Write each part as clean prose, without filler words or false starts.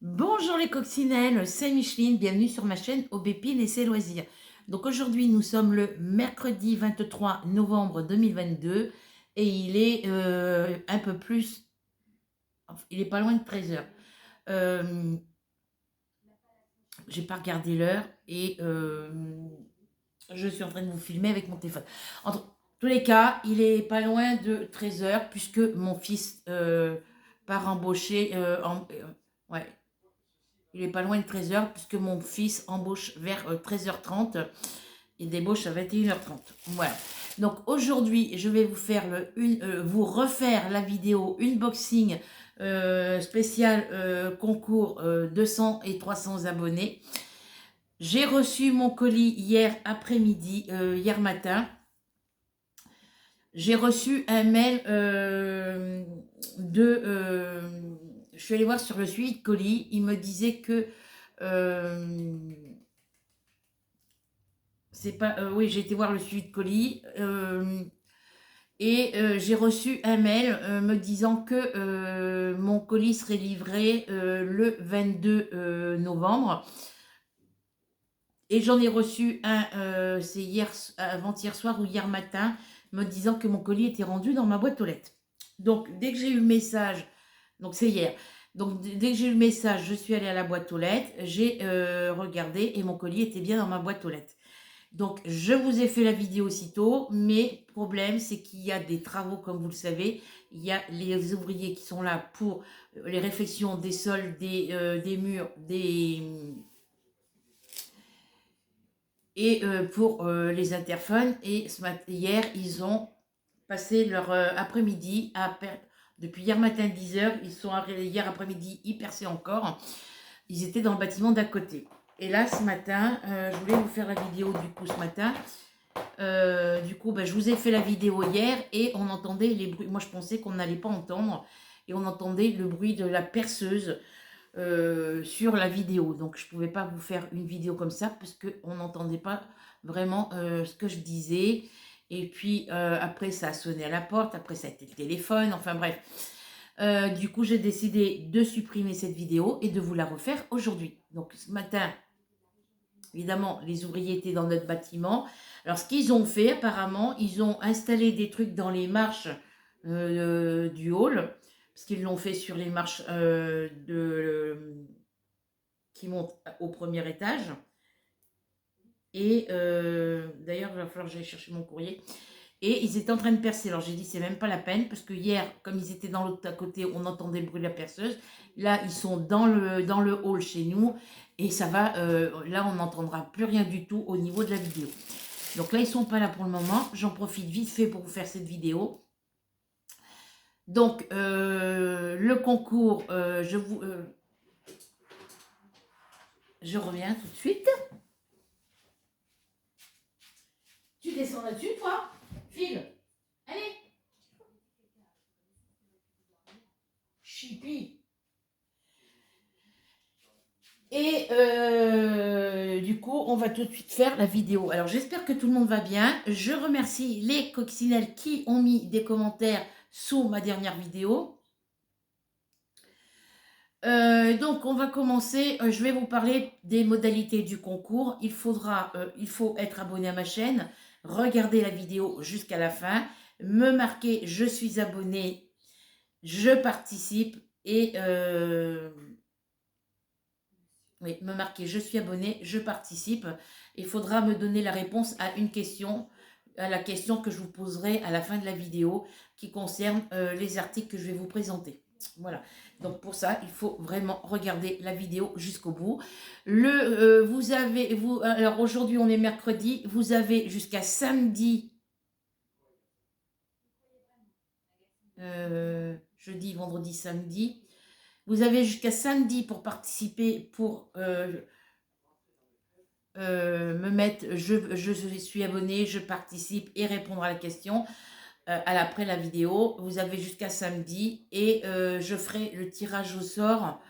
Bonjour les coccinelles, c'est Micheline, bienvenue sur ma chaîne Aubépine et ses loisirs. Donc aujourd'hui nous sommes le mercredi 23 novembre 2022 et il est un peu plus, enfin, il est pas loin de 13 heures. J'ai pas regardé l'heure et je suis en train de vous filmer avec mon téléphone. En tous les cas, il est pas loin de 13 heures puisque mon fils part embaucher ouais. Il est pas loin de 13 heures puisque mon fils embauche vers 13h30 et débauche à 21h30. Voilà. Donc aujourd'hui, je vais vous faire vous refaire la vidéo unboxing spécial concours 200 et 300 abonnés. J'ai reçu mon colis hier après-midi, hier matin. J'ai reçu un mail je suis allée voir sur le suivi de colis. Il me disait que c'est pas. Oui, j'ai été voir le suivi de colis et j'ai reçu un mail me disant que mon colis serait livré le 22 novembre. Et j'en ai reçu un, c'est avant-hier soir ou hier matin, me disant que mon colis était rendu dans ma boîte aux lettres. Donc, dès que j'ai eu le message, donc c'est hier, donc dès que j'ai eu le message, je suis allée à la boîte aux lettres, j'ai regardé et mon colis était bien dans ma boîte aux lettres. Donc, je vous ai fait la vidéo aussitôt, mais le problème, c'est qu'il y a des travaux, comme vous le savez. Il y a les ouvriers qui sont là pour les réfections des sols, des murs, et pour les interphones. Et hier, ils ont passé leur après-midi depuis hier matin 10 h. Ils sont arrivés hier après-midi, ils perçaient encore. Ils étaient dans le bâtiment d'à côté. Et là, ce matin, je voulais vous faire la vidéo du coup ce matin. Du coup, je vous ai fait la vidéo hier et on entendait les bruits. Moi, je pensais qu'on n'allait pas entendre. Et on entendait le bruit de la perceuse sur la vidéo. Donc, je ne pouvais pas vous faire une vidéo comme ça parce qu'on n'entendait pas vraiment ce que je disais. Et puis, après, ça a sonné à la porte. Après, ça a été le téléphone. Enfin, bref. Du coup, j'ai décidé de supprimer cette vidéo et de vous la refaire aujourd'hui. Donc, ce matin, évidemment, les ouvriers étaient dans notre bâtiment. Alors, ce qu'ils ont fait, apparemment, ils ont installé des trucs dans les marches du hall, parce qu'ils l'ont fait sur les marches qui montent au premier étage. Et d'ailleurs, il va falloir que j'aille chercher mon courrier. Et ils étaient en train de percer. Alors j'ai dit, c'est même pas la peine, parce que hier, comme ils étaient dans l'autre à côté, on entendait le bruit de la perceuse. Là, ils sont dans le hall chez nous. Et ça va, là, on n'entendra plus rien du tout au niveau de la vidéo. Donc là, ils sont pas là pour le moment. J'en profite vite fait pour vous faire cette vidéo. Donc, le concours, je reviens tout de suite. Tu descends là-dessus, toi? File. Allez. Chipi. Et du coup, on va tout de suite faire la vidéo. Alors, j'espère que tout le monde va bien. Je remercie les coccinelles qui ont mis des commentaires sous ma dernière vidéo. Donc, on va commencer. Je vais vous parler des modalités du concours. Il faut être abonné à ma chaîne, regarder la vidéo jusqu'à la fin, me marquer « Je suis abonné », je participe et oui, me marquer « Je suis abonné », je participe. Il faudra me donner la réponse à une question, à la question que je vous poserai à la fin de la vidéo qui concerne les articles que je vais vous présenter. Voilà, donc pour ça, il faut vraiment regarder la vidéo jusqu'au bout. Alors aujourd'hui, on est mercredi, vous avez jusqu'à samedi, jeudi, vendredi, samedi. Vous avez jusqu'à samedi pour participer, pour me mettre je suis abonné, je participe et répondre à la question après la vidéo. Vous avez jusqu'à samedi et je ferai le tirage au sort.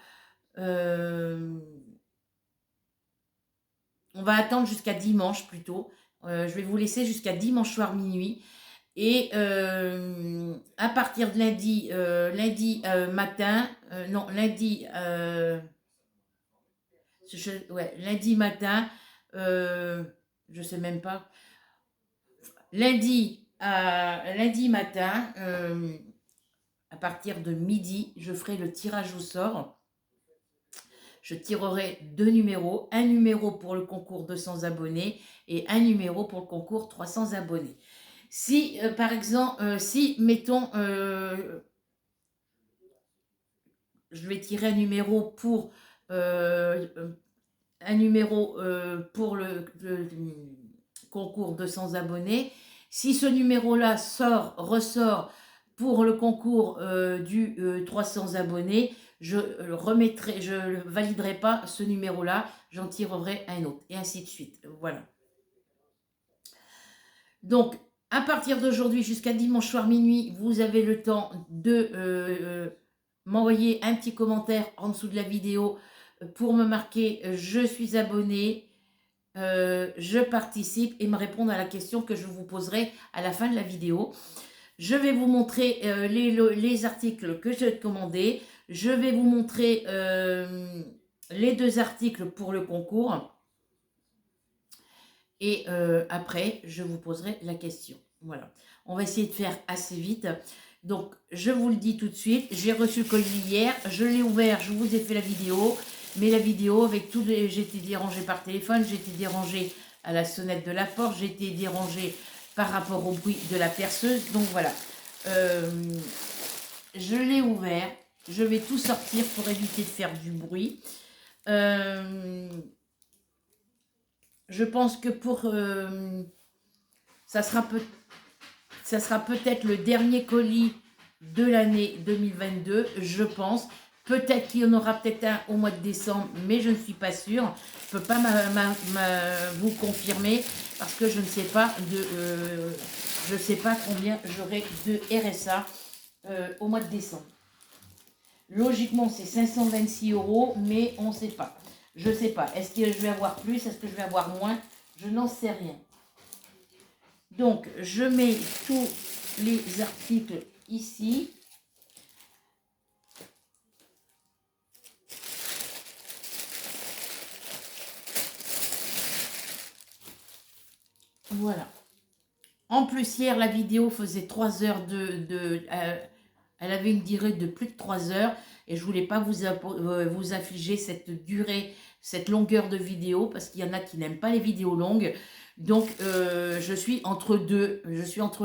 On va attendre jusqu'à dimanche plutôt. Je vais vous laisser jusqu'à dimanche soir minuit. Et à partir de lundi matin, non, lundi Ouais, lundi matin, je sais même pas. Lundi matin, à partir de midi, je ferai le tirage au sort. Je tirerai 2 numéros, un numéro pour le concours 200 abonnés et un numéro pour le concours 300 abonnés. Si, par exemple, si, mettons, je vais tirer euh, un numéro pour le concours 200 abonnés. Si ce numéro-là ressort pour le concours du 300 abonnés, je ne validerai pas ce numéro-là, j'en tirerai un autre, et ainsi de suite. Voilà. Donc, à partir d'aujourd'hui jusqu'à dimanche soir minuit, vous avez le temps de m'envoyer un petit commentaire en dessous de la vidéo pour me marquer je suis abonné, je participe et me répondre à la question que je vous poserai à la fin de la vidéo. Je vais vous montrer les articles que j'ai commandés. Je vais vous montrer les 2 articles pour le concours. Et après, je vous poserai la question. Voilà. On va essayer de faire assez vite. Donc, je vous le dis tout de suite. J'ai reçu le colis hier. Je l'ai ouvert. Je vous ai fait la vidéo. Mais la vidéo, avec tout, j'ai été dérangée par téléphone. J'ai été dérangée à la sonnette de la porte. J'ai été dérangée par rapport au bruit de la perceuse. Donc, voilà. Je l'ai ouvert. Je vais tout sortir pour éviter de faire du bruit. Je pense que ça sera peut-être le dernier colis de l'année 2022, je pense. Peut-être qu'il y en aura peut-être un au mois de décembre, mais je ne suis pas sûre. Je ne peux pas vous confirmer parce que je ne sais pas je sais pas combien j'aurai de RSA au mois de décembre. Logiquement, c'est 526 €, mais on ne sait pas. Je ne sais pas. Est-ce que je vais avoir plus? Est-ce que je vais avoir moins? Je n'en sais rien. Donc, je mets tous les articles ici. Voilà. En plus, hier, la vidéo faisait 3 heures elle avait une durée de plus de 3 heures et je voulais pas vous affliger cette durée, cette longueur de vidéo parce qu'il y en a qui n'aiment pas les vidéos longues. Donc, je suis entre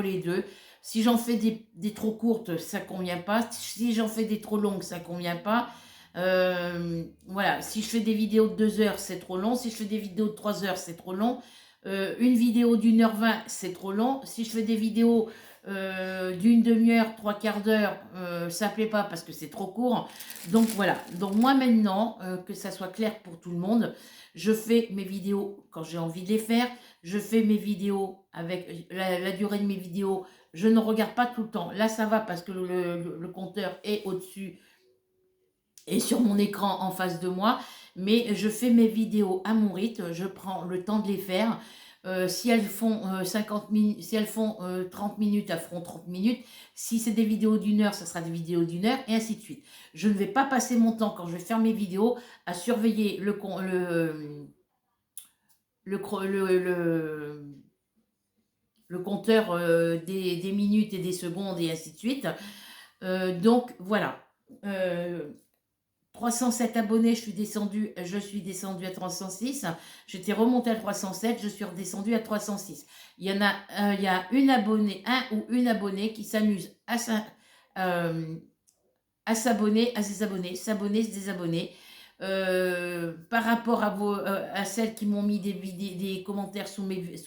les deux. Si j'en fais des trop courtes, ça convient pas. Si j'en fais des trop longues, ça convient pas. Voilà, si je fais des vidéos de 2 heures, c'est trop long. Si je fais des vidéos de 3 heures, c'est trop long. Une vidéo d'1h20, c'est trop long. Si je fais des vidéos d'une demi-heure, 3/4 d'heure, ça ne plaît pas parce que c'est trop court. Donc voilà. Donc moi maintenant, que ça soit clair pour tout le monde, je fais mes vidéos quand j'ai envie de les faire. Je fais mes vidéos avec la durée de mes vidéos. Je ne regarde pas tout le temps. Là, ça va parce que le compteur est au-dessus et sur mon écran en face de moi. Mais je fais mes vidéos à mon rythme. Je prends le temps de les faire. Si elles font 50 minutes, si elles font 30 minutes, elles feront 30 minutes. Si c'est des vidéos d'1 heure, ça sera des vidéos d'1 heure, et ainsi de suite. Je ne vais pas passer mon temps, quand je vais faire mes vidéos, à surveiller le compteur des minutes et des secondes, et ainsi de suite. Donc, voilà. 307 abonnés, je suis descendue à 306. J'étais remontée à 307, je suis redescendue à 306. Il y a un ou une abonnée qui s'amuse à s'abonner, à ses abonnés, s'abonner, se désabonner. Par rapport à celles qui m'ont mis des commentaires sous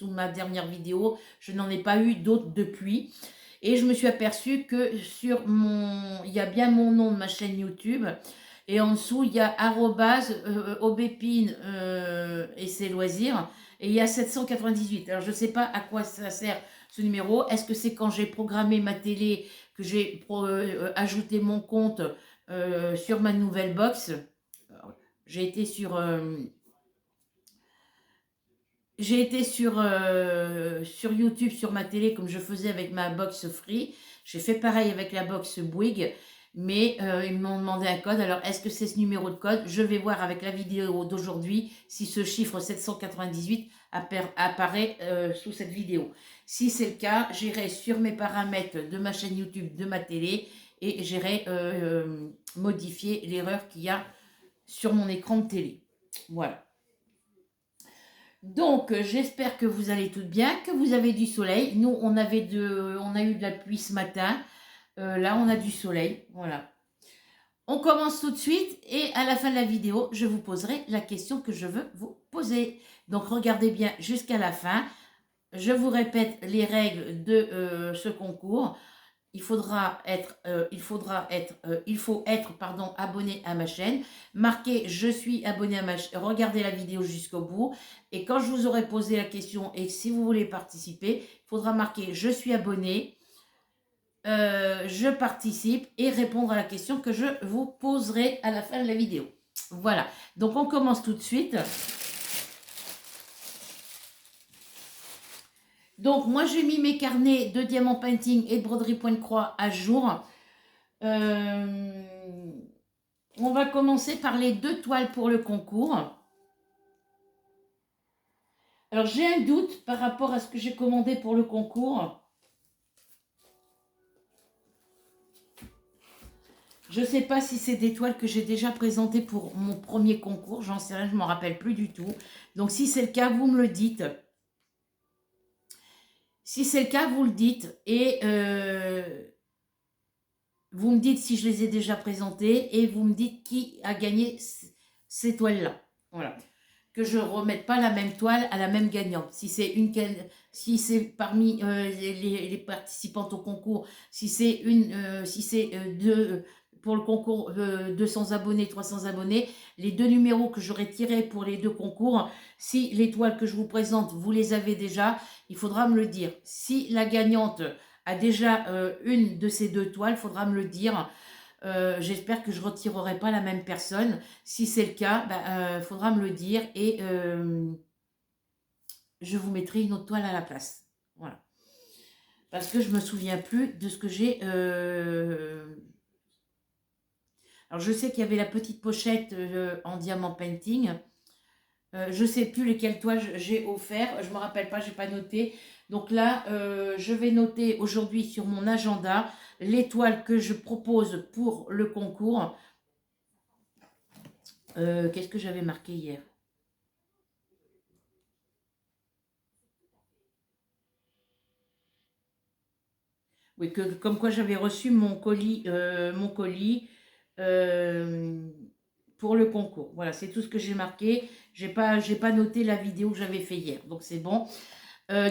ma dernière vidéo, je n'en ai pas eu d'autres depuis. Et je me suis aperçue que il y a bien mon nom de ma chaîne YouTube. Et en dessous, il y a @aubépine et ses loisirs. Et il y a 798. Alors, je ne sais pas à quoi ça sert ce numéro. Est-ce que c'est quand j'ai programmé ma télé que j'ai ajouté mon compte sur ma nouvelle box? J'ai été sur YouTube, sur ma télé, comme je faisais avec ma box Free. J'ai fait pareil avec la box Bouygues. mais ils m'ont demandé un code. Alors, est-ce que c'est ce numéro de code? Je vais voir avec la vidéo d'aujourd'hui si ce chiffre 798 apparaît sous cette vidéo. Si c'est le cas, j'irai sur mes paramètres de ma chaîne YouTube, de ma télé, et j'irai modifier l'erreur qu'il y a sur mon écran de télé. Voilà. Donc, j'espère que vous allez toutes bien, que vous avez du soleil. Nous, on a eu de la pluie ce matin. Là, on a du soleil. Voilà. On commence tout de suite et à la fin de la vidéo, je vous poserai la question que je veux vous poser. Donc, regardez bien jusqu'à la fin. Je vous répète les règles de ce concours. Il faut être abonné à ma chaîne. Marquez je suis abonné à ma chaîne. Regardez la vidéo jusqu'au bout. Et quand je vous aurai posé la question et si vous voulez participer, il faudra marquer je suis abonné, je participe et répondre à la question que je vous poserai à la fin de la vidéo. Voilà. Donc on commence tout de suite. Donc, moi, j'ai mis mes carnets de diamant painting et de broderie point de croix à jour. On va commencer par les 2 toiles pour le concours. Alors, j'ai un doute par rapport à ce que j'ai commandé pour le concours. Je ne sais pas si c'est des toiles que j'ai déjà présentées pour mon premier concours. J'en sais rien, je ne m'en rappelle plus du tout. Donc, si c'est le cas, vous me le dites. Si c'est le cas, vous le dites. Et vous me dites si je les ai déjà présentées. Et vous me dites qui a gagné ces toiles-là. Voilà. Que je ne remette pas la même toile à la même gagnante. Si c'est parmi les participantes au concours, si c'est pour le concours 200 abonnés, 300 abonnés, les 2 numéros que j'aurais tirés pour les 2 concours, si les toiles que je vous présente, vous les avez déjà, il faudra me le dire. Si la gagnante a déjà une de ces 2 toiles, il faudra me le dire. J'espère que je ne retirerai pas la même personne. Si c'est le cas, faudra me le dire et je vous mettrai une autre toile à la place. Voilà. Parce que je ne me souviens plus de ce que j'ai. Alors, je sais qu'il y avait la petite pochette en diamant painting. Je ne sais plus lesquelles toiles j'ai offert. Je ne me rappelle pas, je n'ai pas noté. Donc là, je vais noter aujourd'hui sur mon agenda les toiles que je propose pour le concours. Qu'est-ce que j'avais marqué hier? Oui, comme quoi j'avais reçu mon colis pour le concours. Voilà, c'est tout ce que j'ai marqué. J'ai pas noté la vidéo que j'avais fait hier, donc c'est bon.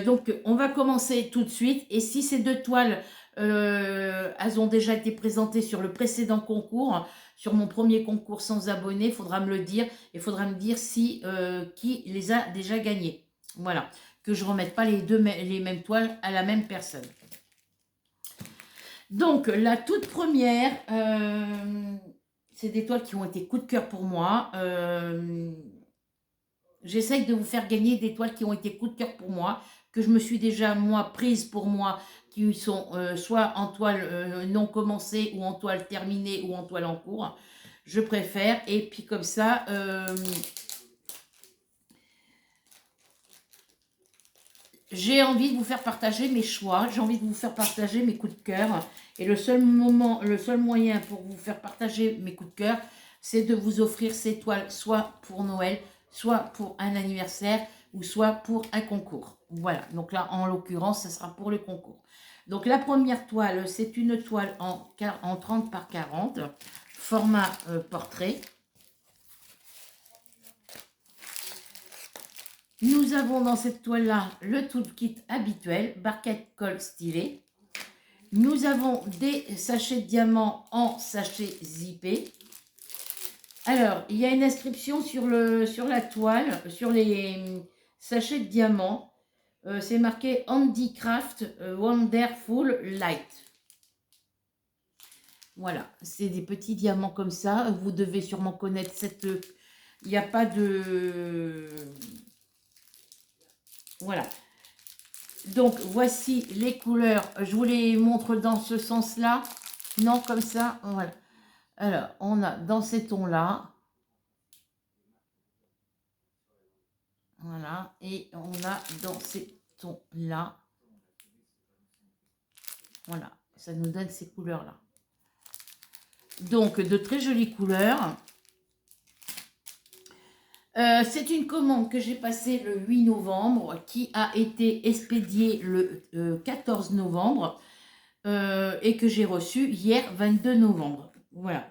Donc, on va commencer tout de suite. Et si ces 2 toiles, elles ont déjà été présentées sur le précédent concours, sur mon premier concours sans abonnés, il faudra me le dire. Il faudra me dire si qui les a déjà gagnées. Voilà, que je ne remette pas les mêmes toiles à la même personne. Donc, la toute première, c'est des toiles qui ont été coup de cœur pour moi. J'essaye de vous faire gagner des toiles qui ont été coup de cœur pour moi, que je me suis déjà, moi, prise pour moi, qui sont soit en toile non commencée, ou en toile terminée, ou en toile en cours. Je préfère. Et puis comme ça, j'ai envie de vous faire partager mes choix, j'ai envie de vous faire partager mes coups de cœur. Et le seul moyen pour vous faire partager mes coups de cœur, c'est de vous offrir ces toiles, soit pour Noël, soit pour un anniversaire, ou soit pour un concours. Voilà, donc là, en l'occurrence, ce sera pour le concours. Donc la première toile, c'est une toile en 30 par 40, format portrait. Nous avons dans cette toile-là le toolkit habituel, barquette, colle, stylet. Nous avons des sachets de diamants en sachet zippé. Alors, il y a une inscription sur la toile, sur les sachets de diamants. C'est marqué Handicraft Wonderful Light. Voilà, c'est des petits diamants comme ça. Vous devez sûrement connaître cette... Il n'y a pas de... Voilà. Donc, voici les couleurs. Je vous les montre dans ce sens-là. Non, comme ça, voilà. Alors, on a dans ces tons-là. Voilà. Et on a dans ces tons-là. Voilà. Ça nous donne ces couleurs-là. Donc, de très jolies couleurs. C'est une commande que j'ai passée le 8 novembre, qui a été expédiée le 14 novembre et que j'ai reçue hier 22 novembre. Voilà.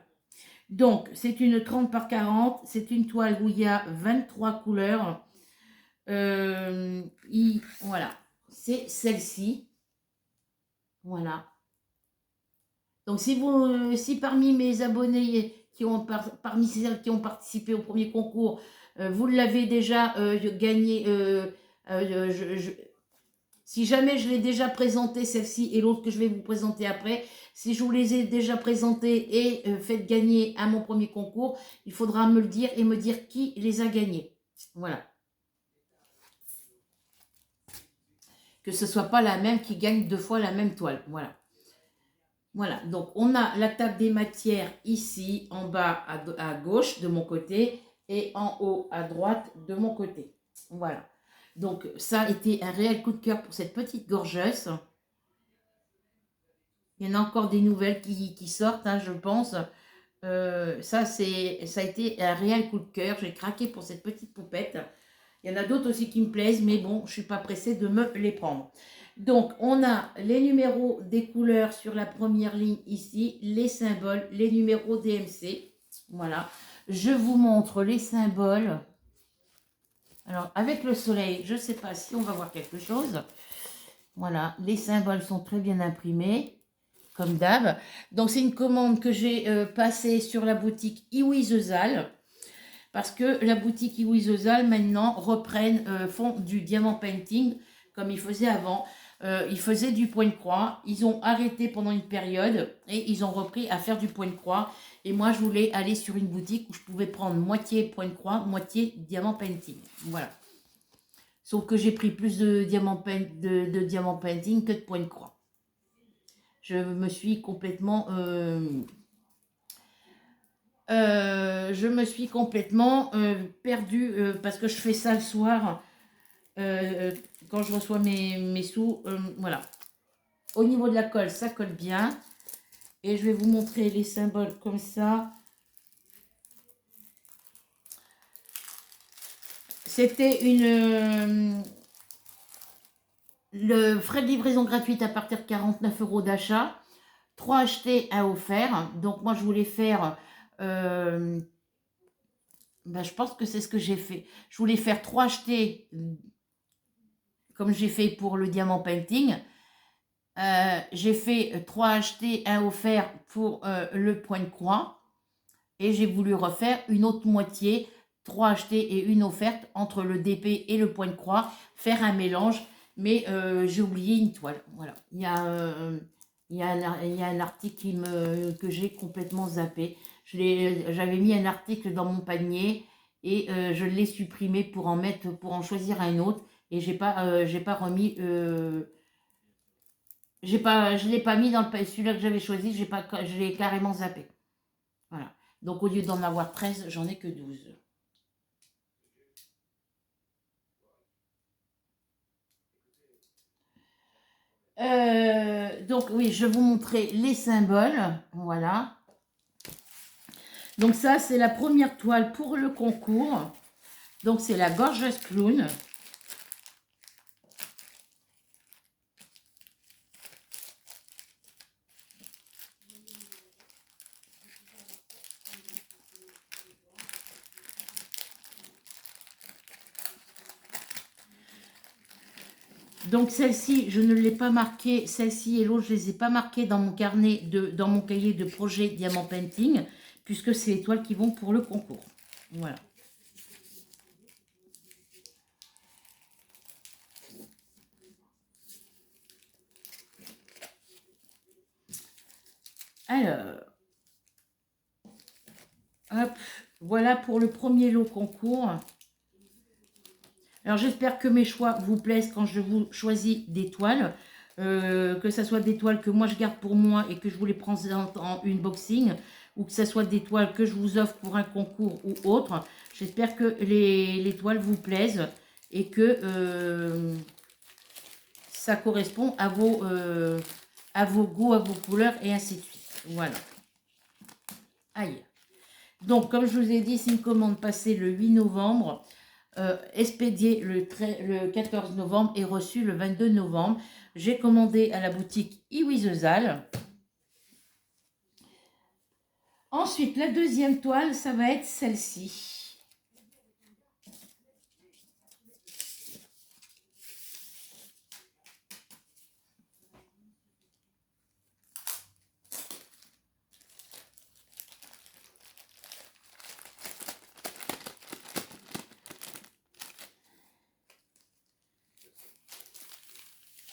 Donc, c'est une 30 par 40. C'est une toile où il y a 23 couleurs. Voilà. C'est celle-ci. Voilà. Donc, si parmi mes abonnés parmi celles qui ont participé au premier concours, vous l'avez déjà gagné, si jamais je l'ai déjà présenté, celle-ci et l'autre que je vais vous présenter après, si je vous les ai déjà présentés et faites gagner à mon premier concours, il faudra me le dire et me dire qui les a gagnés. Voilà. Que ce ne soit pas la même qui gagne 2 fois la même toile. Voilà. Voilà, donc on a la table des matières ici, en bas à gauche de mon côté et en haut à droite de mon côté. Voilà, donc ça a été un réel coup de cœur pour cette petite gorgeuse. Il y en a encore des nouvelles qui sortent, hein, je pense. Ça a été un réel coup de cœur. J'ai craqué pour cette petite poupette. Il y en a d'autres aussi qui me plaisent, mais bon, je ne suis pas pressée de me les prendre. Donc, on a les numéros des couleurs sur la première ligne ici, les symboles, les numéros DMC. Voilà. Je vous montre les symboles. Alors, avec le soleil, je ne sais pas si on va voir quelque chose. Voilà, les symboles sont très bien imprimés, comme d'hab. Donc, c'est une commande que j'ai passée sur la boutique Iwi The Zal. Parce que la boutique Iwi The Zal, maintenant, font du diamant painting, comme ils faisaient avant. Ils faisaient du point de croix. Ils ont arrêté pendant une période et ils ont repris à faire du point de croix. Et moi, je voulais aller sur une boutique où je pouvais prendre moitié point de croix, moitié diamant painting. Voilà. Sauf que j'ai pris plus de diamant painting que de point de croix. Je me suis complètement perdue parce que je fais ça le soir quand je reçois mes sous. Voilà. Au niveau de la colle, ça colle bien. Et je vais vous montrer les symboles comme ça. C'était le frais de livraison gratuite à partir de 49 € d'achat. 3 achetés, 1 offert. Donc moi je voulais faire... je pense que c'est ce que j'ai fait. Je voulais faire 3 achetés comme j'ai fait pour le diamant painting. J'ai fait 3 achetés, 1 offert pour le point de croix. Et j'ai voulu refaire une autre moitié, 3 achetés et une offerte entre le DP et le point de croix. Faire un mélange, mais j'ai oublié une toile. Voilà. Il y a un article que j'ai complètement zappé. J'avais mis un article dans mon panier et je l'ai supprimé pour en choisir un autre. Et j'ai pas remis... je ne l'ai pas mis dans celui-là que j'avais choisi, je l'ai carrément zappé. Voilà. Donc, au lieu d'en avoir 13, j'en ai que 12. Donc, oui, je vais vous montrer les symboles. Voilà. Donc, ça, c'est la première toile pour le concours. Donc, c'est la Gorgeous Clown. Donc celle-ci, je ne l'ai pas marquée, celle-ci et l'autre, je ne les ai pas marquées dans mon dans mon cahier de projet Diamant Painting, puisque c'est les toiles qui vont pour le concours. Voilà. Alors, hop, voilà pour le premier lot concours. Alors, j'espère que mes choix vous plaisent quand je vous choisis des toiles. que ce soit des toiles que moi je garde pour moi et que je vous les présente en unboxing, ou que ce soit des toiles que je vous offre pour un concours ou autre. J'espère que les toiles vous plaisent et que ça correspond à vos goûts, à vos couleurs et ainsi de suite. Voilà. Aïe. Donc, comme je vous ai dit, c'est une commande passée le 8 novembre, expédiée le 14 novembre et reçue le 22 novembre. J'ai commandé à la boutique Iwizezal. Ensuite, la deuxième toile, ça va être celle-ci.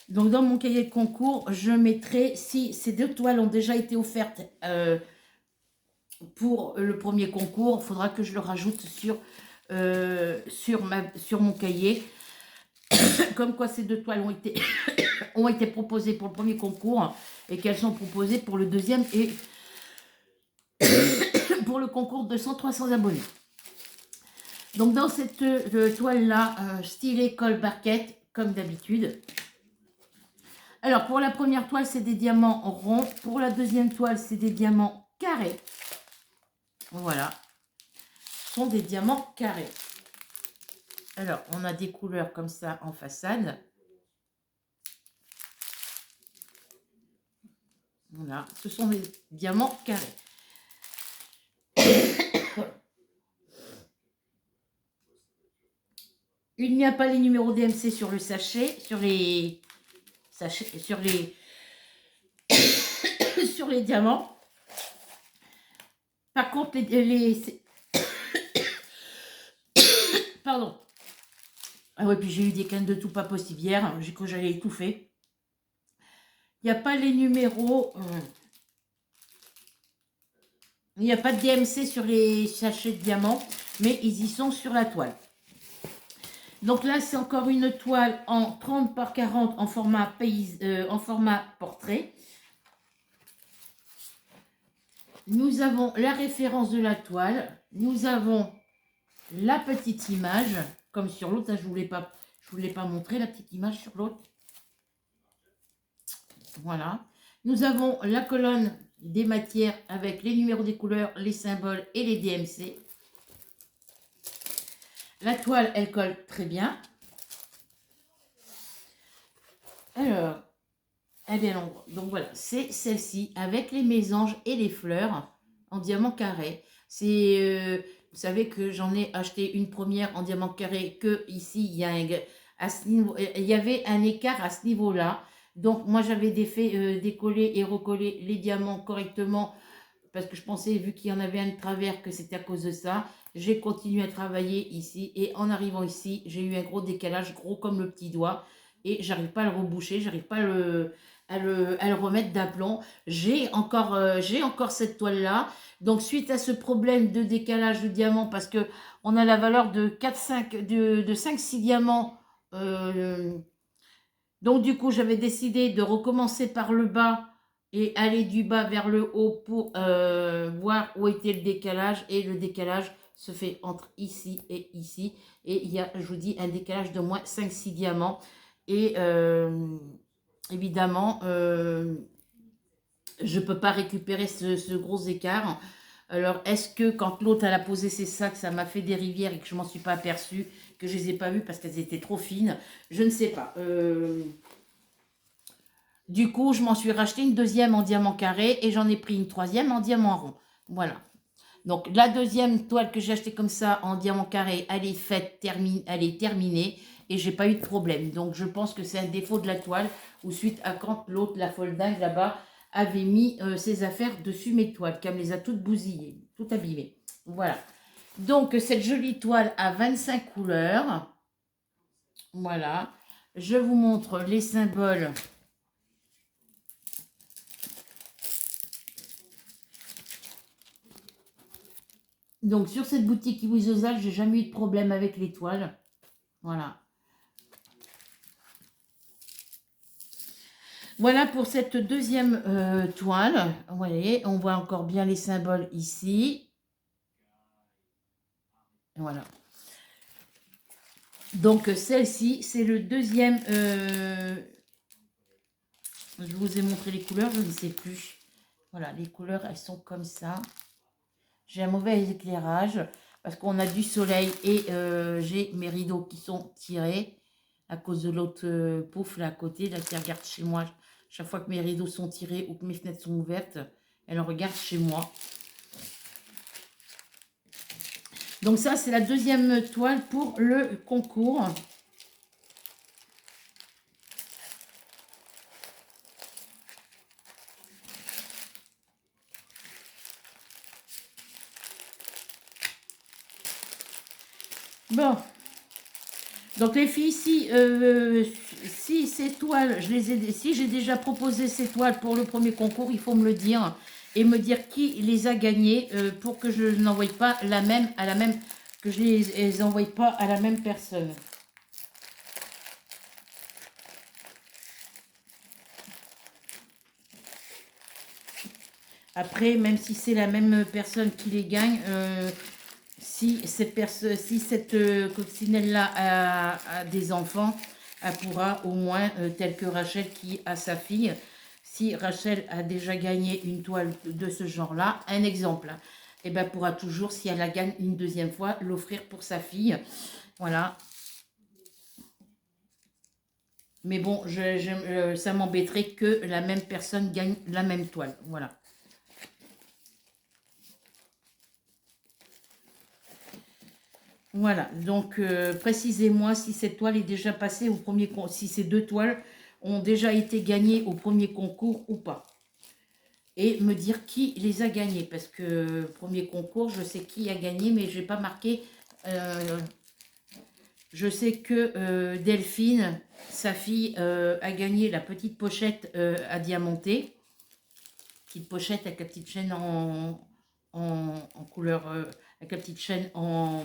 Donc, dans mon cahier de concours, je mettrai, si ces deux toiles ont déjà été offertes pour le premier concours, il faudra que je le rajoute sur mon cahier. Comme quoi ces deux toiles ont été proposées pour le premier concours et qu'elles sont proposées pour le deuxième et pour le concours de 100-300 abonnés. Donc, dans cette toile-là, stylée col barquette, comme d'habitude. Alors, pour la première toile, c'est des diamants ronds. Pour la deuxième toile, c'est des diamants carrés. Voilà. Ce sont des diamants carrés. Alors, on a des couleurs comme ça en façade. Voilà. Ce sont des diamants carrés. Il n'y a pas les numéros DMC sur le sachet, sur les sur les diamants. Par contre, pardon. Ah ouais, puis j'ai eu des cannes de tout pas possible hier. J'ai cru que j'allais étouffer. Il n'y a pas les numéros. Il n'y a pas de DMC sur les sachets de diamants, mais ils y sont sur la toile. Donc là, c'est encore une toile en 30 par 40 en format, en format portrait. Nous avons la référence de la toile. Nous avons la petite image, comme sur l'autre. Je ne vous l'ai pas montré, la petite image sur l'autre. Voilà. Nous avons la colonne des matières avec les numéros des couleurs, les symboles et les DMC. La toile, elle colle très bien. Alors, elle est longue. Donc voilà, c'est celle-ci avec les mésanges et les fleurs en diamant carré. C'est, vous savez que j'en ai acheté une première en diamant carré que ici, il y avait un écart à ce niveau-là. Donc moi, j'avais décoller et recoller les diamants correctement parce que je pensais, vu qu'il y en avait un de travers, que c'était à cause de ça. J'ai continué à travailler ici et en arrivant ici, j'ai eu un gros décalage, gros comme le petit doigt. Et j'arrive pas à le reboucher, j'arrive pas à le remettre d'aplomb. J'ai encore cette toile-là. Donc, suite à ce problème de décalage de diamant, parce que on a la valeur de 5-6 diamants. Donc, du coup, j'avais décidé de recommencer par le bas et aller du bas vers le haut pour voir où était le décalage. Et le décalage se fait entre ici et ici. Et il y a, je vous dis, un décalage de moins 5-6 diamants. Et évidemment, je ne peux pas récupérer ce gros écart. Alors, est-ce que quand l'autre elle a posé ses sacs, ça m'a fait des rivières et que je ne m'en suis pas aperçue, que je ne les ai pas vues parce qu'elles étaient trop fines? Je ne sais pas. Du coup, je m'en suis racheté une deuxième en diamant carré et j'en ai pris une troisième en diamant rond. Voilà. Donc, la deuxième toile que j'ai achetée comme ça en diamant carré, elle est terminée et j'ai pas eu de problème. Donc, je pense que c'est un défaut de la toile ou suite à quand l'autre, la folle dingue là-bas, avait mis ses affaires dessus mes toiles, qu'elle me les a toutes bousillées, toutes abîmées. Voilà. Donc, cette jolie toile à 25 couleurs. Voilà. Je vous montre les symboles. Donc, sur cette boutique Iwizezal, j'ai jamais eu de problème avec les toiles. Voilà. Voilà pour cette deuxième toile. Vous voyez, on voit encore bien les symboles ici. Voilà. Donc celle-ci, c'est le deuxième. Je vous ai montré les couleurs, je ne sais plus. Voilà, les couleurs, elles sont comme ça. J'ai un mauvais éclairage parce qu'on a du soleil et j'ai mes rideaux qui sont tirés à cause de l'autre pouf là à côté, là qui regarde chez moi. Chaque fois que mes rideaux sont tirés ou que mes fenêtres sont ouvertes, elle regarde chez moi. Donc ça, c'est la deuxième toile pour le concours. Bon. Donc les filles, si ces toiles, si j'ai déjà proposé ces toiles pour le premier concours, il faut me le dire et me dire qui les a gagnées pour que je n'envoie pas la même à la même, que je les envoie pas à la même personne. Après, même si c'est la même personne qui les gagne, si cette coccinelle-là a des enfants, elle pourra au moins, tel que Rachel qui a sa fille, si Rachel a déjà gagné une toile de ce genre-là, un exemple, et ben pourra toujours, si elle la gagne une deuxième fois, l'offrir pour sa fille. Voilà. Mais bon, ça m'embêterait que la même personne gagne la même toile. Voilà. Voilà, donc précisez-moi si cette toile est déjà passée au premier concours, si ces deux toiles ont déjà été gagnées au premier concours ou pas. Et me dire qui les a gagnées, parce que premier concours, je sais qui a gagné, mais je n'ai pas marqué. Je sais que Delphine, sa fille, a gagné la petite pochette à diamanter. Petite pochette avec la petite chaîne en couleur, avec la petite chaîne en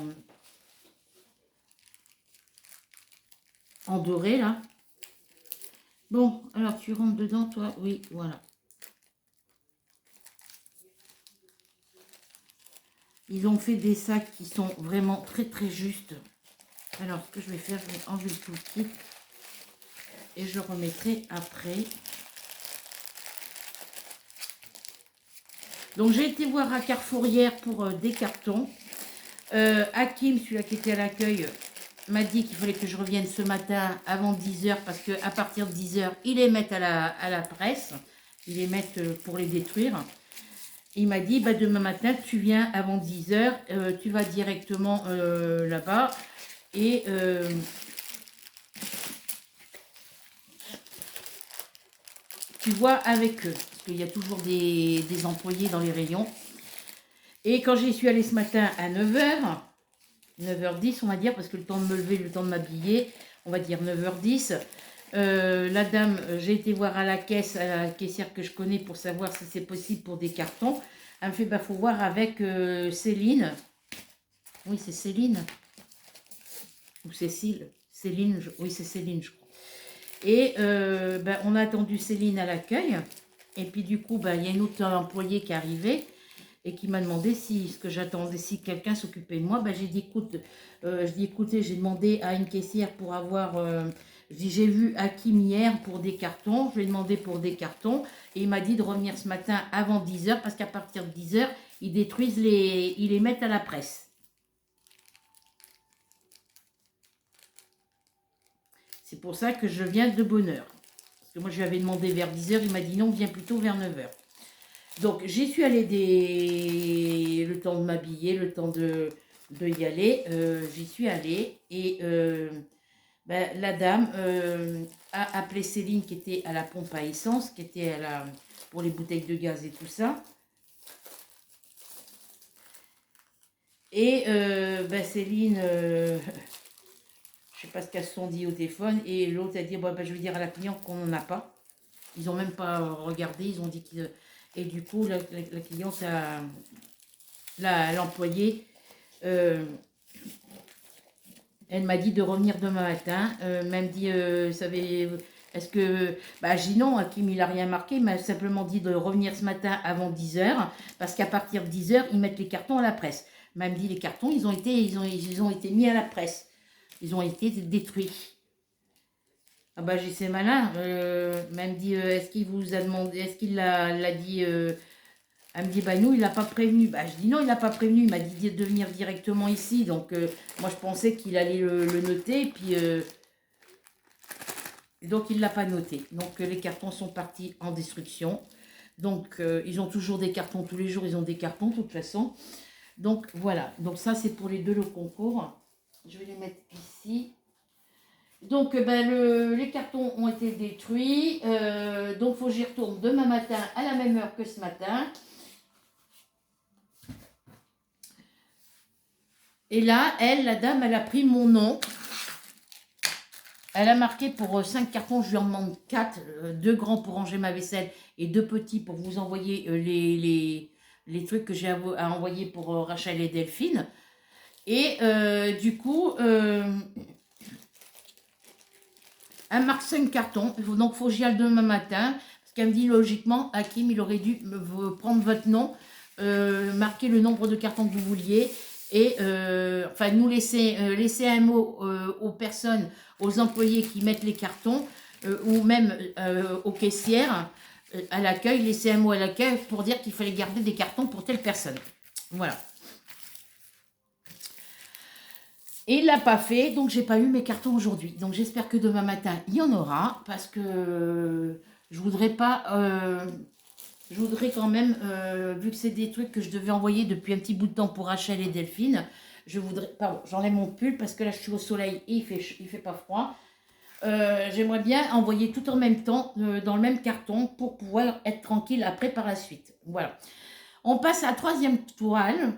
doré là. Bon, alors tu rentres dedans toi? Oui, voilà. Ils ont fait des sacs qui sont vraiment très très justes. Alors ce que je vais faire, je vais enlever tout le kit et je remettrai après. Donc j'ai été voir à Carrefour hier pour des cartons. Hakim, celui-là qui était à l'accueil, m'a dit qu'il fallait que je revienne ce matin avant 10h parce qu'à partir de 10h, ils les mettent à la presse. Ils les mettent pour les détruire. Il m'a dit, bah, demain matin, tu viens avant 10h, tu vas directement là-bas et tu vois avec eux. Parce qu'il y a toujours des employés dans les rayons. Et quand j'y suis allée ce matin à 9h, 9h10 on va dire, parce que le temps de me lever, le temps de m'habiller, on va dire 9h10, la dame, j'ai été voir à la caisse, à la caissière que je connais pour savoir si c'est possible pour des cartons. Elle me fait, bah faut voir avec Céline. Oui, c'est Céline. Ou Cécile. Céline, oui, c'est Céline, je crois. Et ben, on a attendu Céline à l'accueil. Et puis du coup, ben, il y a une autre employée qui est arrivée et qui m'a demandé si ce que j'attendais, si quelqu'un s'occupait de moi. Ben, j'ai dit, écoute, écoutez, j'ai demandé à une caissière pour avoir... j'ai vu Hakim hier pour des cartons. Je lui ai demandé pour des cartons. Et il m'a dit de revenir ce matin avant 10h parce qu'à partir de 10h, ils détruisent ils les mettent à la presse. C'est pour ça que je viens de bonne heure. Parce que moi, je lui avais demandé vers 10h, il m'a dit non, viens plutôt vers 9h. Donc, j'y suis allée le temps de m'habiller, le temps de y aller. J'y suis allée et ben, la dame a appelé Céline qui était à la pompe à essence, qui était pour les bouteilles de gaz et tout ça. Et ben, Céline... je sais pas ce qu'elles se sont dit au téléphone. Et l'autre a dit, bah, je vais dire à la cliente qu'on n'en a pas. Ils n'ont même pas regardé. Ils ont dit qu'ils... Et du coup, la cliente, l'employée, elle m'a dit de revenir demain matin. Elle m'a dit, Est-ce que... Bah, j'ai dit non, Hakim, il n'a rien marqué. Il m'a simplement dit de revenir ce matin avant 10 h, parce qu'à partir de 10 h, ils mettent les cartons à la presse. Il m'a dit les cartons, ils ont été mis à la presse. Ils ont été détruits. Ah bah, j'ai c'est malin. Même dit, est-ce qu'il vous a demandé, est-ce qu'il l'a dit... Elle me dit, bah nous, il l'a pas prévenu. Bah, je dis non, il l'a pas prévenu. Il m'a dit de venir directement ici. Donc, moi, je pensais qu'il allait le noter. Puis, donc, il ne l'a pas noté. Donc, les cartons sont partis en destruction. Donc, ils ont toujours des cartons. Tous les jours, ils ont des cartons, de toute façon. Donc, voilà. Donc, ça, c'est pour les deux le concours. Je vais les mettre ici. Donc, les cartons ont été détruits. Donc, il faut que j'y retourne demain matin à la même heure que ce matin. Et là, la dame, elle a pris mon nom. Elle a marqué pour 5 cartons, je lui en demande 4. 2 grands pour ranger ma vaisselle et 2 petits pour vous envoyer les trucs que j'ai à envoyer pour Rachel et Delphine. Et du coup, elle marque 5 cartons. Donc, il faut que j'y aille demain matin. Parce qu'elle me dit, logiquement, Hakim, il aurait dû prendre votre nom, marquer le nombre de cartons que vous vouliez. Et enfin, nous laisser un mot aux personnes, aux employés qui mettent les cartons, ou même aux caissières, à l'accueil, laisser un mot à l'accueil pour dire qu'il fallait garder des cartons pour telle personne. Voilà. Et il ne l'a pas fait, donc j'ai pas eu mes cartons aujourd'hui. Donc j'espère que demain matin, il y en aura, parce que je voudrais pas... je voudrais quand même, vu que c'est des trucs que je devais envoyer depuis un petit bout de temps pour Rachel et Delphine, je voudrais... Pardon, j'enlève mon pull parce que là, je suis au soleil et il fait pas froid. J'aimerais bien envoyer tout en même temps, dans le même carton, pour pouvoir être tranquille après par la suite. Voilà. On passe à la 3e toile.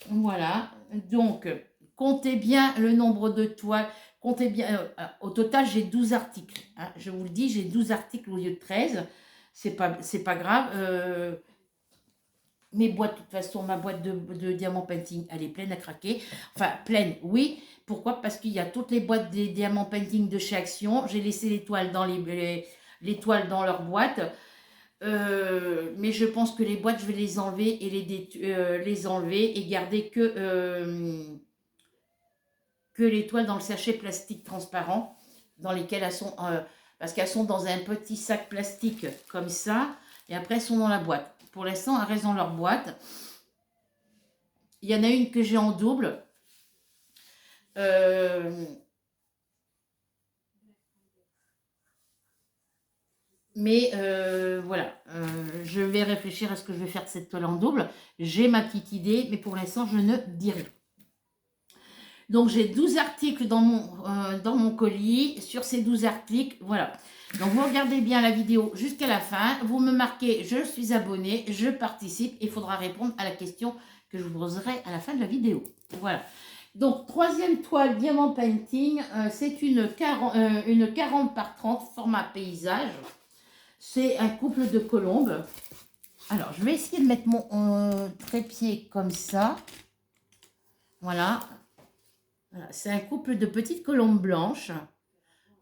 Voilà. Donc, comptez bien le nombre de toiles. Comptez bien... au total, j'ai 12 articles. Hein. Je vous le dis, j'ai 12 articles au lieu de 13. C'est pas grave. Mes boîtes, de toute façon, ma boîte de diamant painting, elle est pleine à craquer. Enfin, pleine, oui. Pourquoi? Parce qu'il y a toutes les boîtes des diamants painting de chez Action. J'ai laissé les toiles dans les toiles dans leur boîte. Mais je pense que les boîtes, je vais les enlever et les enlever et garder que les toiles dans le sachet plastique transparent dans lesquelles elles sont... parce qu'elles sont dans un petit sac plastique comme ça, et après elles sont dans la boîte. Pour l'instant, elles restent dans leur boîte. Il y en a une que j'ai en double. Mais voilà, je vais réfléchir à ce que je vais faire de cette toile en double. J'ai ma petite idée, mais pour l'instant, je ne dis rien. Donc, j'ai 12 articles dans mon colis. Sur ces 12 articles, voilà. Donc, vous regardez bien la vidéo jusqu'à la fin. Vous me marquez « Je suis abonné »,« Je participe » et il faudra répondre à la question que je vous poserai à la fin de la vidéo. Voilà. Donc, 3e toile Diamant Painting. C'est une 40 par 30 format paysage. C'est un couple de colombes. Alors, je vais essayer de mettre mon trépied comme ça. Voilà. Voilà, c'est un couple de petites colombes blanches.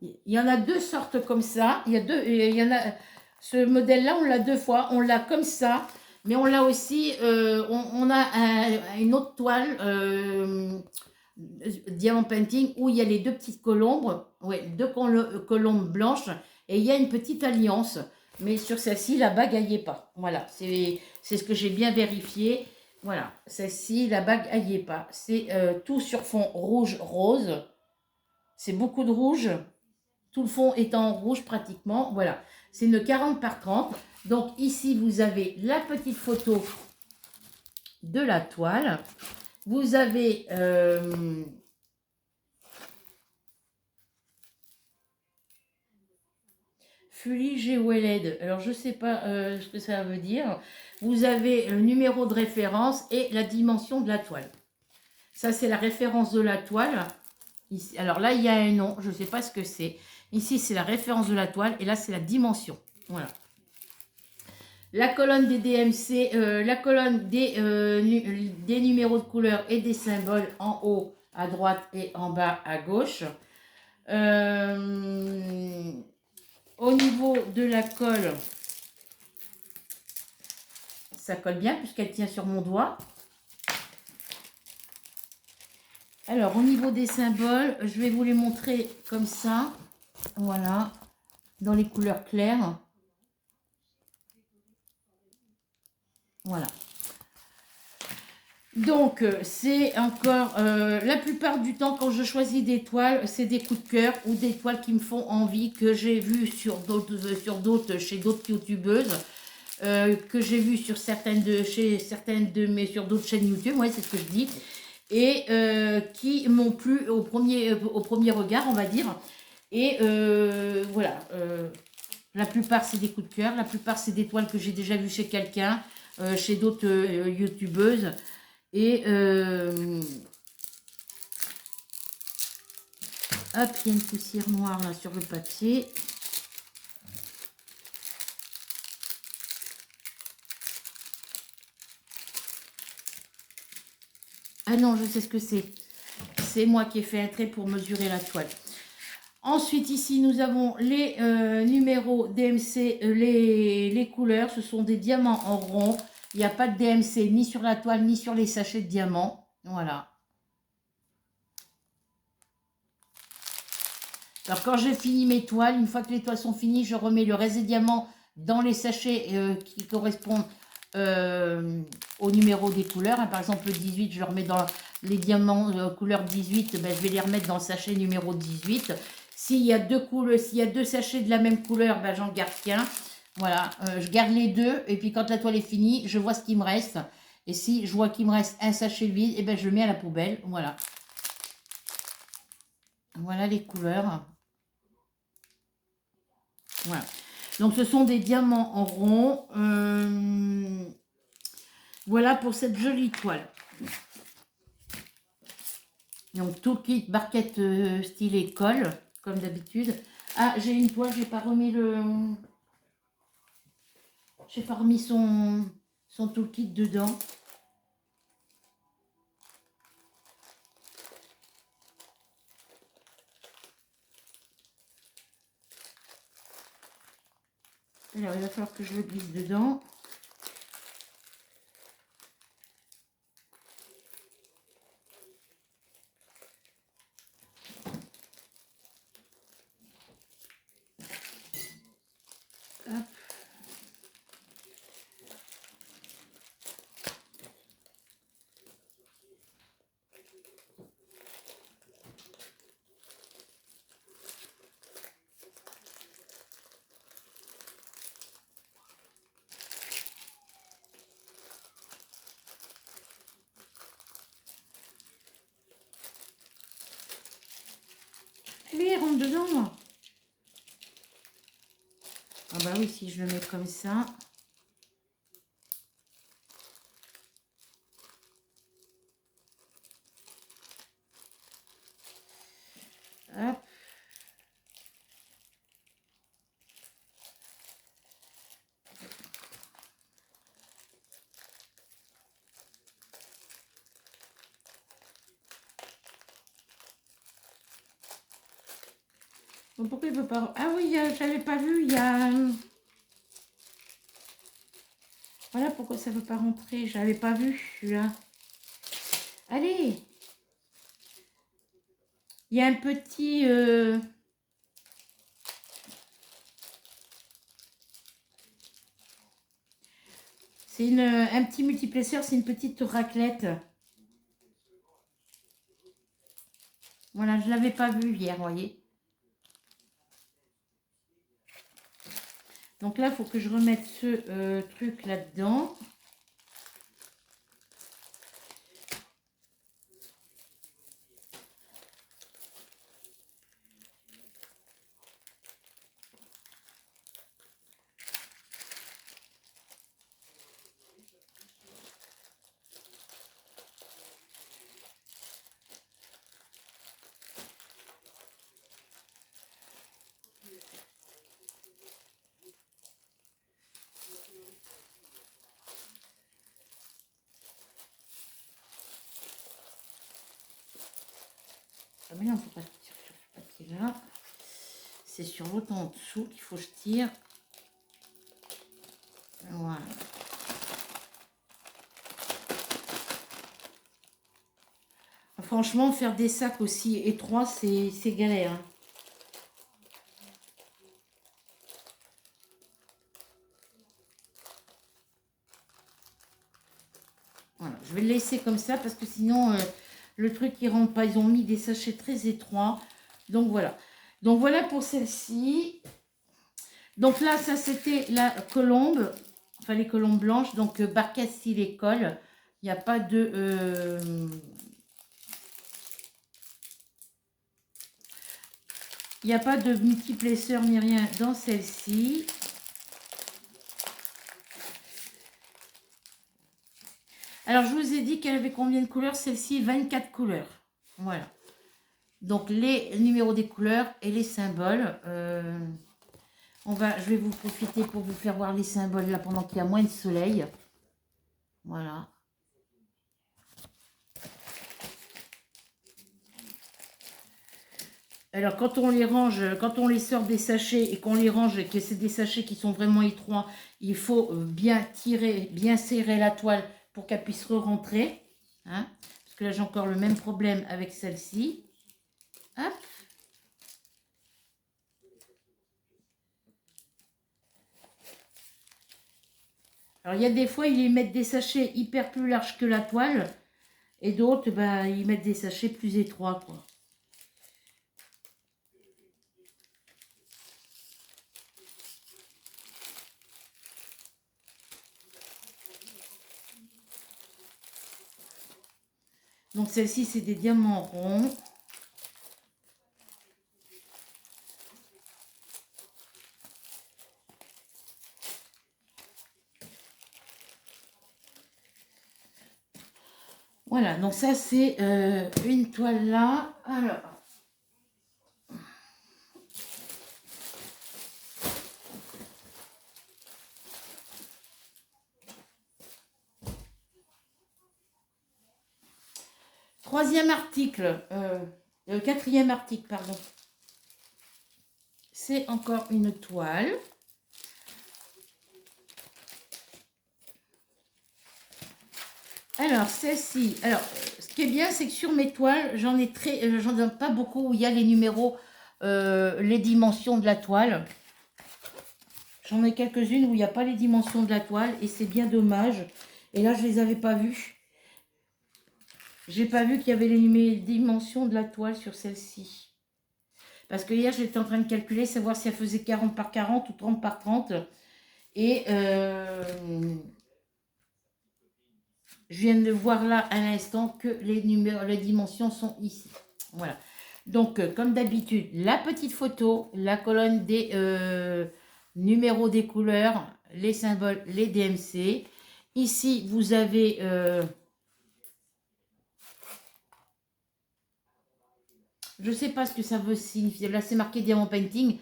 Il y en a 2 sortes comme ça. Il y en a, ce modèle-là, on l'a 2 fois. On l'a comme ça, mais on l'a aussi, on a une autre toile, diamant painting, où il y a les 2 petites colombes, ouais, 2 colombes blanches, et il y a une petite alliance. Mais sur celle-ci, la bague, elle n'y est pas. Voilà, c'est ce que j'ai bien vérifié. Voilà, celle-ci, la bague, elle n'y est pas. C'est tout sur fond rouge-rose. C'est beaucoup de rouge. Tout le fond est en rouge pratiquement. Voilà, c'est une 40 par 30. Donc ici, vous avez la petite photo de la toile. Vous avez... Fully GOLED. Alors, je ne sais pas ce que ça veut dire. Vous avez le numéro de référence et la dimension de la toile. Ça, c'est la référence de la toile. Ici, alors là, il y a un nom. Je ne sais pas ce que c'est. Ici, c'est la référence de la toile. Et là, c'est la dimension. Voilà. La colonne des DMC, la colonne des numéros de couleur et des symboles en haut à droite et en bas à gauche. Euh, Au niveau de la colle, ça colle bien puisqu'elle tient sur mon doigt. Alors, au niveau des symboles, je vais vous les montrer comme ça. Voilà, dans les couleurs claires. Voilà. Donc, c'est encore, la plupart du temps, quand je choisis des toiles, c'est des coups de cœur ou des toiles qui me font envie, que j'ai vu sur d'autres, chez d'autres youtubeuses, que j'ai vu sur sur d'autres chaînes YouTube, ouais, c'est ce que je dis, et qui m'ont plu au premier regard, on va dire. Et voilà, la plupart c'est des coups de cœur, la plupart c'est des toiles que j'ai déjà vues chez quelqu'un, chez d'autres youtubeuses. Et hop, il y a une poussière noire là sur le papier. Ah non, je sais ce que c'est. C'est moi qui ai fait un trait pour mesurer la toile. Ensuite, ici, nous avons les numéros DMC, les couleurs. Ce sont des diamants en rond. Il n'y a pas de DMC ni sur la toile, ni sur les sachets de diamants. Voilà. Alors, quand j'ai fini mes toiles, une fois que les toiles sont finies, je remets le reste des diamants dans les sachets qui correspondent au numéro des couleurs. Par exemple, le 18, je le remets dans les diamants couleur 18, ben, je vais les remettre dans le sachet numéro 18. S'il y a deux sachets de la même couleur, ben, j'en garde qu'un. Voilà, je garde les deux. Et puis, quand la toile est finie, je vois ce qui me reste. Et si je vois qu'il me reste un sachet vide, et ben, je le mets à la poubelle. Voilà. Voilà les couleurs. Voilà. Donc, ce sont des diamants en rond. Voilà pour cette jolie toile. Donc, tout le kit barquette style colle, comme d'habitude. Ah, j'ai une toile, j'ai pas remis j'ai pas remis son toolkit dedans. Alors, il va falloir que je le glisse dedans. Hop. Allez, rentre dedans, moi. Ah bah oui, si je le mets comme ça. Hop. Bon, pourquoi il ne veut pas... Ah oui, j'avais pas vu, il y a... Voilà pourquoi ça ne veut pas rentrer. J'avais pas vu, celui-là. Allez. Il y a un petit... C'est un petit multiplesseur, c'est une petite raclette. Voilà, je ne l'avais pas vu hier, vous voyez. Donc là, il faut que je remette ce truc là-dedans. Ah mais non, il ne faut pas sortir sur ce papier. là. C'est sur l'autre en dessous qu'il faut que je tire. Voilà. Franchement, faire des sacs aussi étroits, c'est galère. Hein. Voilà, je vais le laisser comme ça parce que sinon, le truc, il rentre pas. Ils ont mis des sachets très étroits. Donc, voilà. Donc, voilà pour celle-ci. Donc, là, ça, c'était la colombe. Enfin, les colombes blanches. Donc, Barcassi l'école. Il n'y a pas de... il n'y a pas de multiplesseur ni rien dans celle-ci. Alors, je vous ai dit qu'elle avait combien de couleurs? Celle-ci, 24 couleurs. Voilà. Donc, les numéros des couleurs et les symboles. Je vais vous profiter pour vous faire voir les symboles là pendant qu'il y a moins de soleil. Voilà. Alors, quand on les range, quand on les sort des sachets et qu'on les range et que c'est des sachets qui sont vraiment étroits, il faut bien tirer, bien serrer la toile pour qu'elle puisse re-rentrer. Hein, parce que là, j'ai encore le même problème avec celle-ci. Hop. Alors, il y a des fois, ils mettent des sachets hyper plus larges que la toile. Et d'autres, bah, ils mettent des sachets plus étroits, quoi. Donc, celle-ci, c'est des diamants ronds. Voilà, donc ça, c'est une toile là. Alors, troisième article, quatrième article, pardon. C'est encore une toile. Alors, celle-ci, alors, ce qui est bien, c'est que sur mes toiles, j'en ai pas beaucoup où il y a les numéros, les dimensions de la toile. J'en ai quelques-unes où il n'y a pas les dimensions de la toile et c'est bien dommage. Et là, je ne les avais pas vues. J'ai pas vu qu'il y avait les dimensions de la toile sur celle-ci. Parce que hier, j'étais en train de calculer, savoir si elle faisait 40 par 40 ou 30 par 30. Et je viens de voir là à l'instant que les dimensions sont ici. Voilà. Donc, comme d'habitude, la petite photo, la colonne des numéros des couleurs, les symboles, les DMC. Ici, vous avez... je ne sais pas ce que ça veut signifier. Là, c'est marqué Diamond Painting.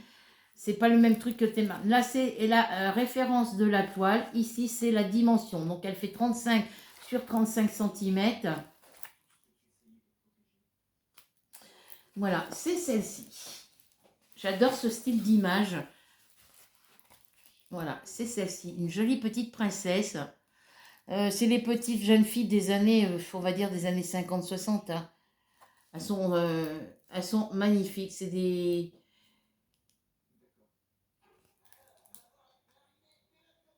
C'est pas le même truc que Théma. Là, c'est la référence de la toile. Ici, c'est la dimension. Donc, elle fait 35 sur 35 cm. Voilà, c'est celle-ci. J'adore ce style d'image. Voilà, c'est celle-ci. Une jolie petite princesse. C'est les petites jeunes filles des années, on va dire des années 50-60. Hein. Elles sont magnifiques. C'est des...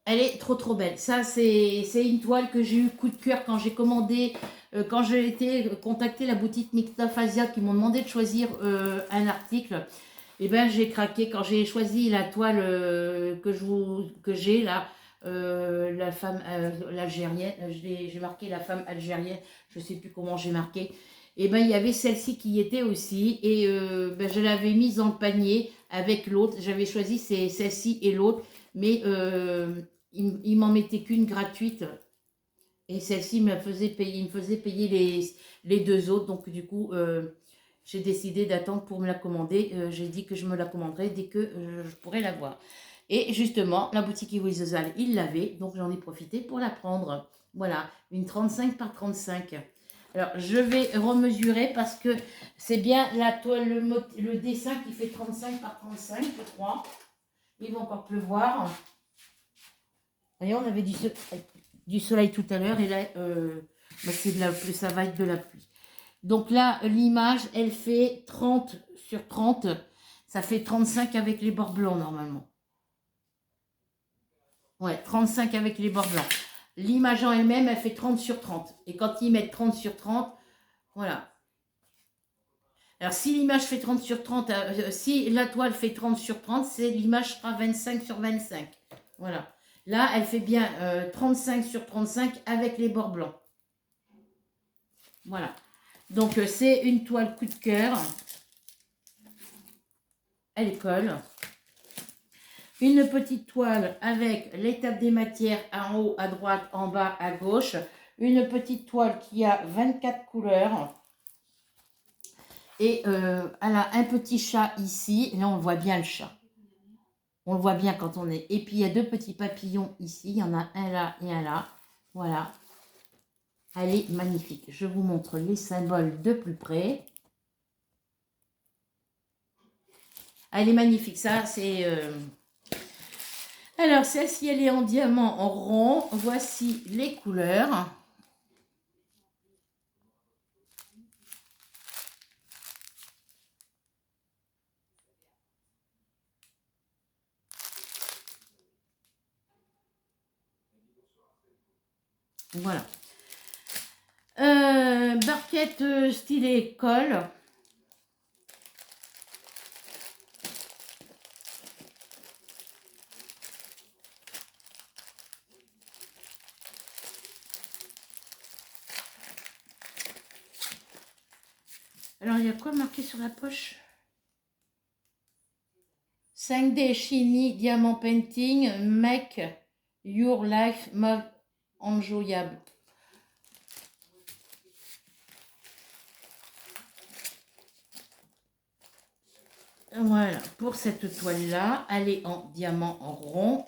Elle est trop belle. Ça, c'est une toile que j'ai eu coup de cœur quand j'ai commandé, quand j'ai été contacter la boutique Mictaphasia qui m'ont demandé de choisir un article. Et ben j'ai craqué quand j'ai choisi la toile que j'ai là, la femme l'algérienne. J'ai marqué la femme algérienne. Je sais plus comment j'ai marqué. Et ben il y avait celle-ci qui y était aussi et ben, je l'avais mise dans le panier avec l'autre. J'avais choisi celle-ci et l'autre, mais il m'en mettait qu'une gratuite et celle-ci me faisait payer les deux autres. Donc du coup, j'ai décidé d'attendre pour me la commander. J'ai dit que je me la commanderais dès que je pourrais la voir. Et justement, la boutique Iwizozal, il l'avait, donc j'en ai profité pour la prendre. Voilà, une 35 par 35. Alors, je vais remesurer parce que c'est bien la toile, le dessin qui fait 35 par 35, je crois. Il va encore pleuvoir. Voyez, on avait du soleil tout à l'heure et là, c'est de la pluie, ça va être de la pluie. Donc là, l'image, elle fait 30 sur 30. Ça fait 35 avec les bords blancs normalement. Ouais, 35 avec les bords blancs. L'image en elle-même, elle fait 30 sur 30. Et quand ils mettent 30 sur 30, voilà. Alors, si l'image fait 30 sur 30, si la toile fait 30 sur 30, l'image sera 25 sur 25. Voilà. Là, elle fait bien 35 sur 35 avec les bords blancs. Voilà. Donc, c'est une toile coup de cœur. Elle colle. Une petite toile avec l'étape des matières en haut, à droite, en bas, à gauche. Une petite toile qui a 24 couleurs. Et elle a un petit chat ici. Là, on voit bien le chat. On le voit bien quand on est. Et puis, il y a deux petits papillons ici. Il y en a un là et un là. Voilà. Elle est magnifique. Je vous montre les symboles de plus près. Elle est magnifique. Ça, c'est... Alors, celle-ci, elle est en diamant en rond. Voici les couleurs. Voilà. Barquette stylée colle. Alors, il y a quoi marqué sur la poche? 5D Shiny Diamant Painting Make Your Life More Enjoyable. Voilà, pour cette toile-là, elle est en diamant en rond.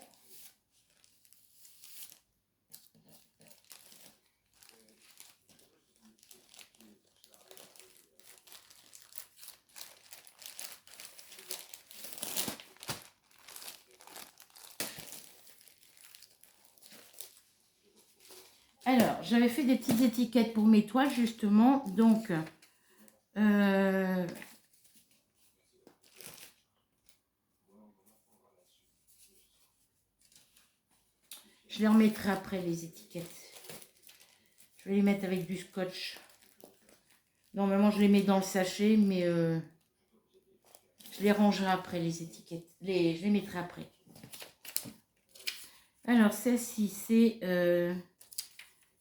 Alors, j'avais fait des petites étiquettes pour mes toiles, justement. Donc, je les remettrai après, les étiquettes. Je vais les mettre avec du scotch. Normalement, je les mets dans le sachet, mais je les rangerai après, les étiquettes. Je les mettrai après. Alors, celle-ci, c'est...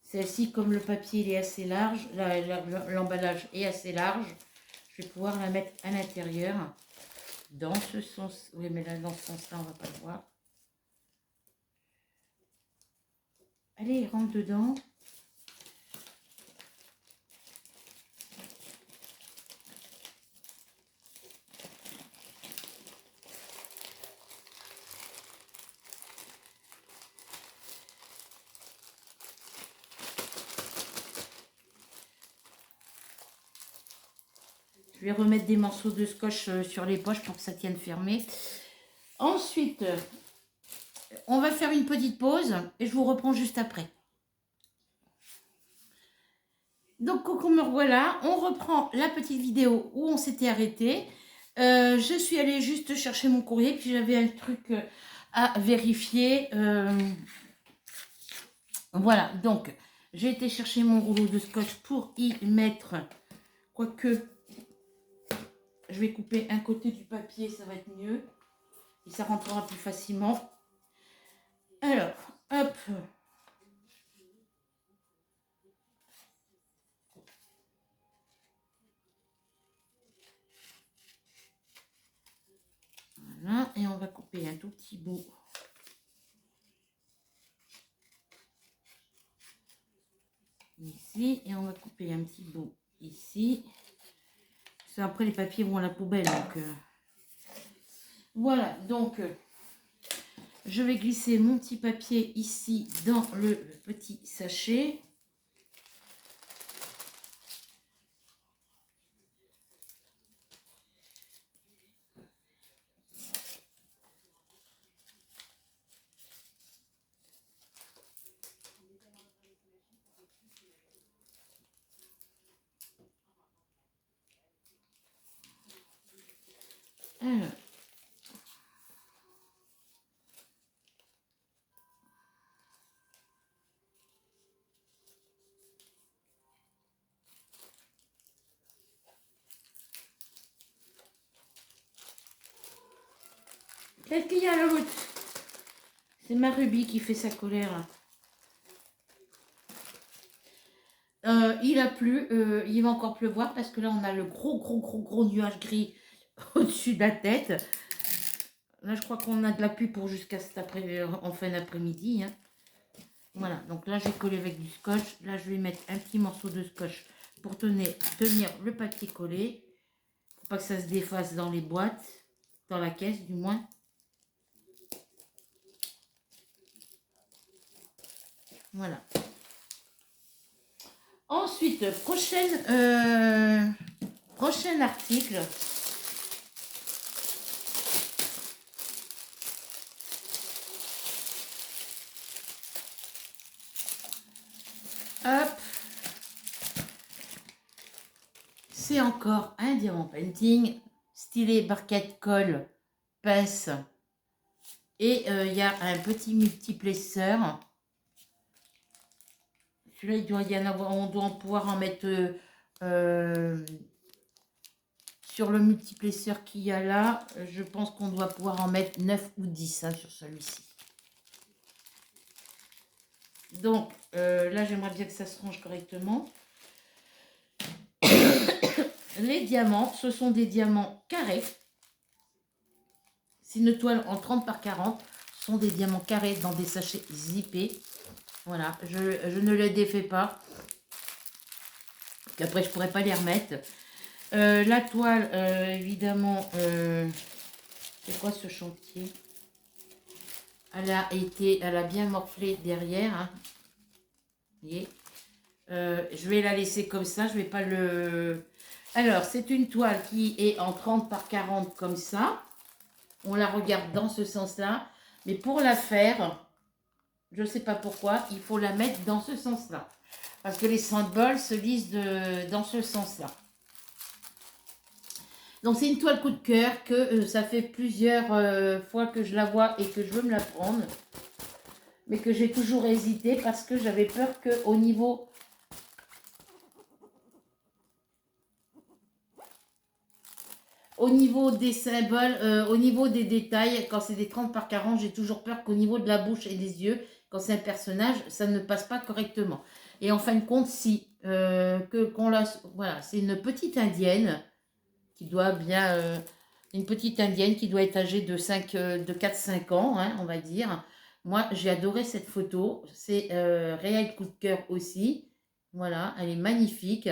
celle-ci, comme le papier il est assez large, l'emballage est assez large, je vais pouvoir la mettre à l'intérieur. Dans ce sens, oui, mais là, dans ce sens-là, on va pas le voir. Allez, rentre dedans. Je vais remettre des morceaux de scotch sur les poches pour que ça tienne fermé. Ensuite, on va faire une petite pause et je vous reprends juste après. Donc, coucou, me revoilà. On reprend la petite vidéo où on s'était arrêté. Je suis allée juste chercher mon courrier, puis j'avais un truc à vérifier. Voilà, donc, j'ai été chercher mon rouleau de scotch pour y mettre, quoique, je vais couper un côté du papier, ça va être mieux. Et ça rentrera plus facilement. Alors, hop. Voilà, et on va couper un tout petit bout. Ici, et on va couper un petit bout ici. Ça, après, les papiers vont à la poubelle. Donc, voilà, donc, je vais glisser mon petit papier ici dans le petit sachet. Alors, qu'est-ce qu'il y a l'autre? C'est ma Ruby qui fait sa colère. Il a plu, il va encore pleuvoir parce que là on a le gros nuage gris au-dessus de la tête. Là je crois qu'on a de la pluie pour jusqu'à cet après en fin d'après-midi. Hein. Voilà, donc là j'ai collé avec du scotch. Là je vais mettre un petit morceau de scotch pour tenir le papier collé. Faut pas que ça se défasse dans les boîtes, dans la caisse du moins. Voilà. Ensuite, prochain article. Hop. C'est encore un diamant painting, stylé barquette colle, pince. Et il y a un petit multiplesseur. Celui-là, il doit y en avoir, on doit pouvoir en mettre sur le multiplesseur qu'il y a là. Je pense qu'on doit pouvoir en mettre 9 ou 10 hein, sur celui-ci. Donc là, j'aimerais bien que ça se range correctement. Les diamants, ce sont des diamants carrés. C'est une toile en 30 par 40. Ce sont des diamants carrés dans des sachets zippés. Voilà, je ne les défais pas. Qu'après, je ne pourrais pas les remettre. La toile, évidemment, c'est quoi ce chantier? Elle a bien morflé derrière. Hein. Vous voyez, je vais la laisser comme ça. Je vais pas le... Alors, c'est une toile qui est en 30 par 40 comme ça. On la regarde dans ce sens-là. Mais pour la faire, je ne sais pas pourquoi, il faut la mettre dans ce sens-là. Parce que les symboles se lisent dans ce sens-là. Donc, c'est une toile coup de cœur que ça fait plusieurs fois que je la vois et que je veux me la prendre. Mais que j'ai toujours hésité parce que j'avais peur qu'au niveau... Au niveau des symboles, au niveau des détails, quand c'est des 30 par 40, j'ai toujours peur qu'au niveau de la bouche et des yeux, quand c'est un personnage, ça ne passe pas correctement. Et en fin de compte, si, voilà, c'est une petite indienne qui doit bien, une petite indienne qui doit être âgée de 4-5 ans, hein, on va dire. Moi, j'ai adoré cette photo. C'est réel coup de cœur aussi. Voilà, elle est magnifique.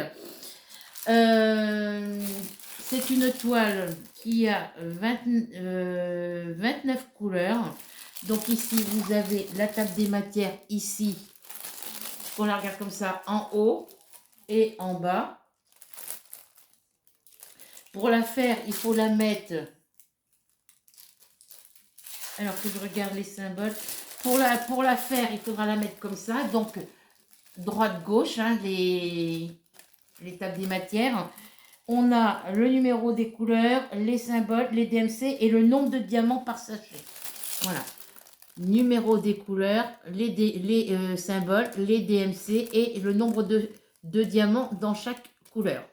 C'est une toile qui a 29 couleurs. Donc ici, vous avez la table des matières ici. On la regarde comme ça en haut et en bas. Pour la faire, il faut la mettre... Alors que je regarde les symboles. Pour la faire, il faudra la mettre comme ça. Donc, droite-gauche, hein, les tables des matières. On a le numéro des couleurs, les symboles, les DMC et le nombre de diamants par sachet. Voilà. Numéro des couleurs, les symboles, les DMC et le nombre de diamants dans chaque couleur.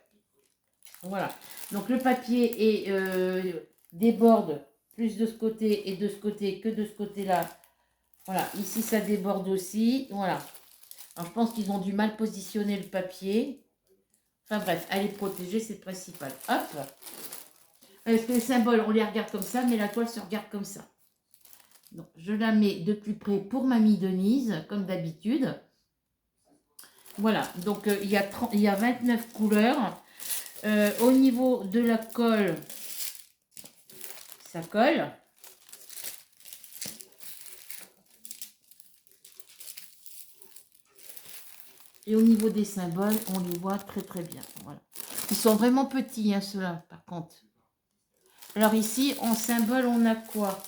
Voilà. Donc le papier déborde plus de ce côté et de ce côté que de ce côté-là. Voilà. Ici, ça déborde aussi. Voilà. Alors, je pense qu'ils ont du mal positionner le papier. Enfin bref, elle est protégée, c'est le principal. Hop. Parce que les symboles, on les regarde comme ça, mais la toile se regarde comme ça. Donc, je la mets de plus près pour Mamie Denise, comme d'habitude. Voilà, donc il y a 29 couleurs. Au niveau de la colle, ça colle. Et au niveau des symboles, on les voit très bien. Voilà. Ils sont vraiment petits, hein, ceux-là, par contre. Alors ici, en symbole, on a quoi?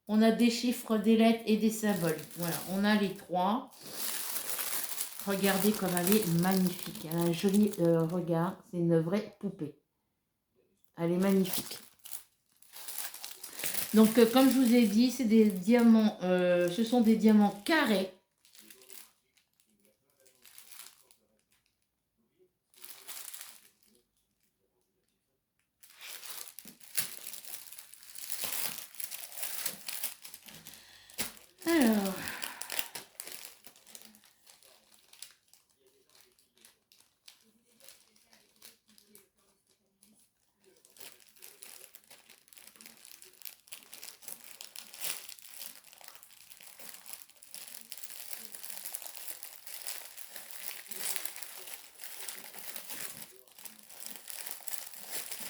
On a des chiffres, des lettres et des symboles. Voilà, on a les trois. Regardez comme elle est magnifique. Elle a un joli regard. C'est une vraie poupée. Elle est magnifique. Donc, comme je vous ai dit, c'est des diamants, ce sont des diamants carrés. Alors,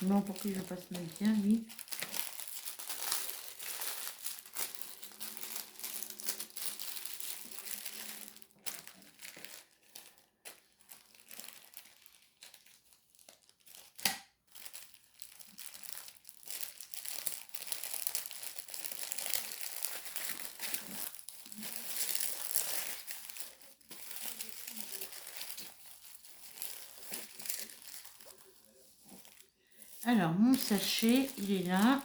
non, pour que je passe mal bien, oui. Alors, mon sachet, il est là.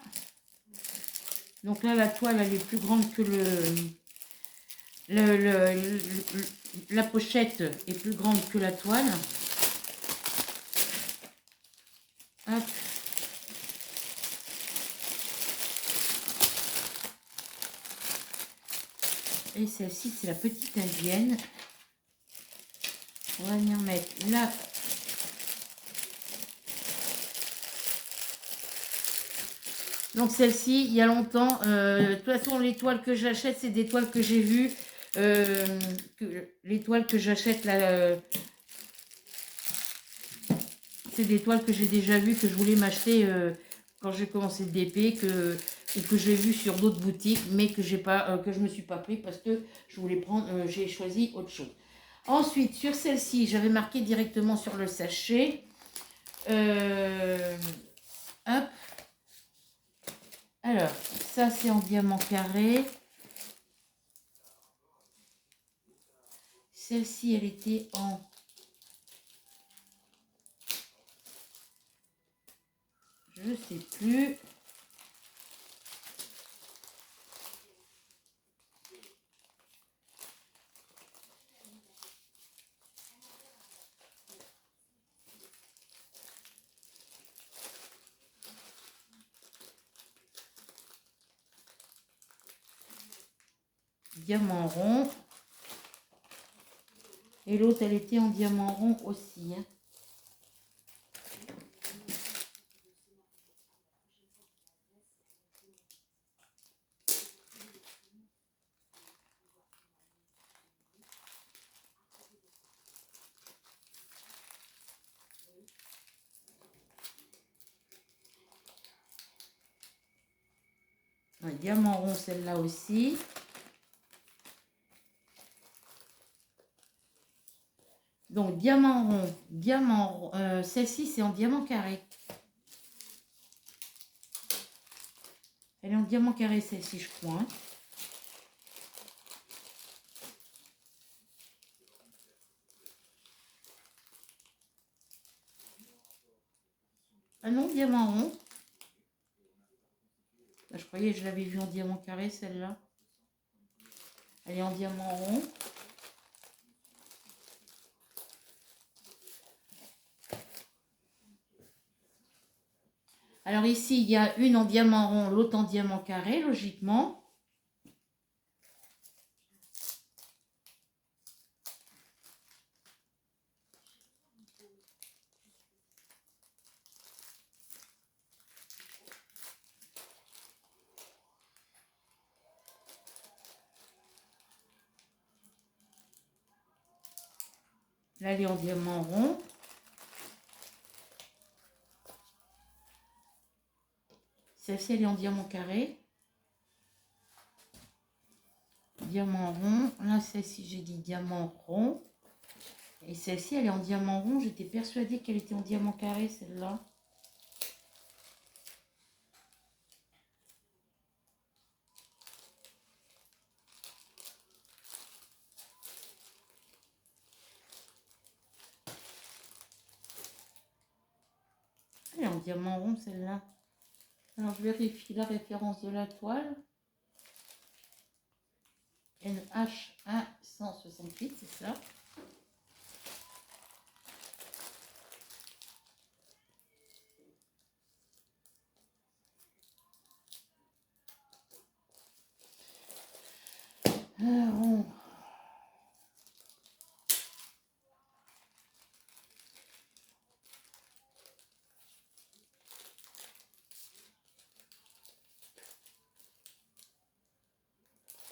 Donc là, la toile, elle est plus grande que la pochette est plus grande que la toile. Hop. Et celle-ci, c'est la petite indienne. On va venir mettre là. Donc celle-ci, il y a longtemps, de toute façon, les toiles que j'achète, c'est des toiles que j'ai vues. Les toiles que j'achète là, c'est des toiles que j'ai déjà vues, que je voulais m'acheter quand j'ai commencé le DP, que j'ai vu sur d'autres boutiques, mais que je me suis pas pris parce que je voulais prendre, j'ai choisi autre chose. Ensuite, sur celle-ci, j'avais marqué directement sur le sachet. Hop. Alors, ça c'est en diamant carré. Celle-ci, elle était en... Je ne sais plus. Diamant rond. Et l'autre, elle était en diamant rond aussi. Hein. Un diamant rond, celle-là aussi. Donc, diamant rond, celle-ci, c'est en diamant carré. Elle est en diamant carré, celle-ci, je crois. Hein. Ah non, diamant rond. Là, je croyais que je l'avais vue en diamant carré, celle-là. Elle est en diamant rond. Alors ici, il y a une en diamant rond, l'autre en diamant carré, logiquement. Là, elle est en diamant rond. Celle-ci, elle est en diamant carré. Diamant rond. Là, celle-ci, j'ai dit diamant rond. Et celle-ci, elle est en diamant rond. J'étais persuadée qu'elle était en diamant carré, celle-là. Elle est en diamant rond celle-là. Alors je vérifie la référence de la toile. NH1 168, c'est ça. Rond.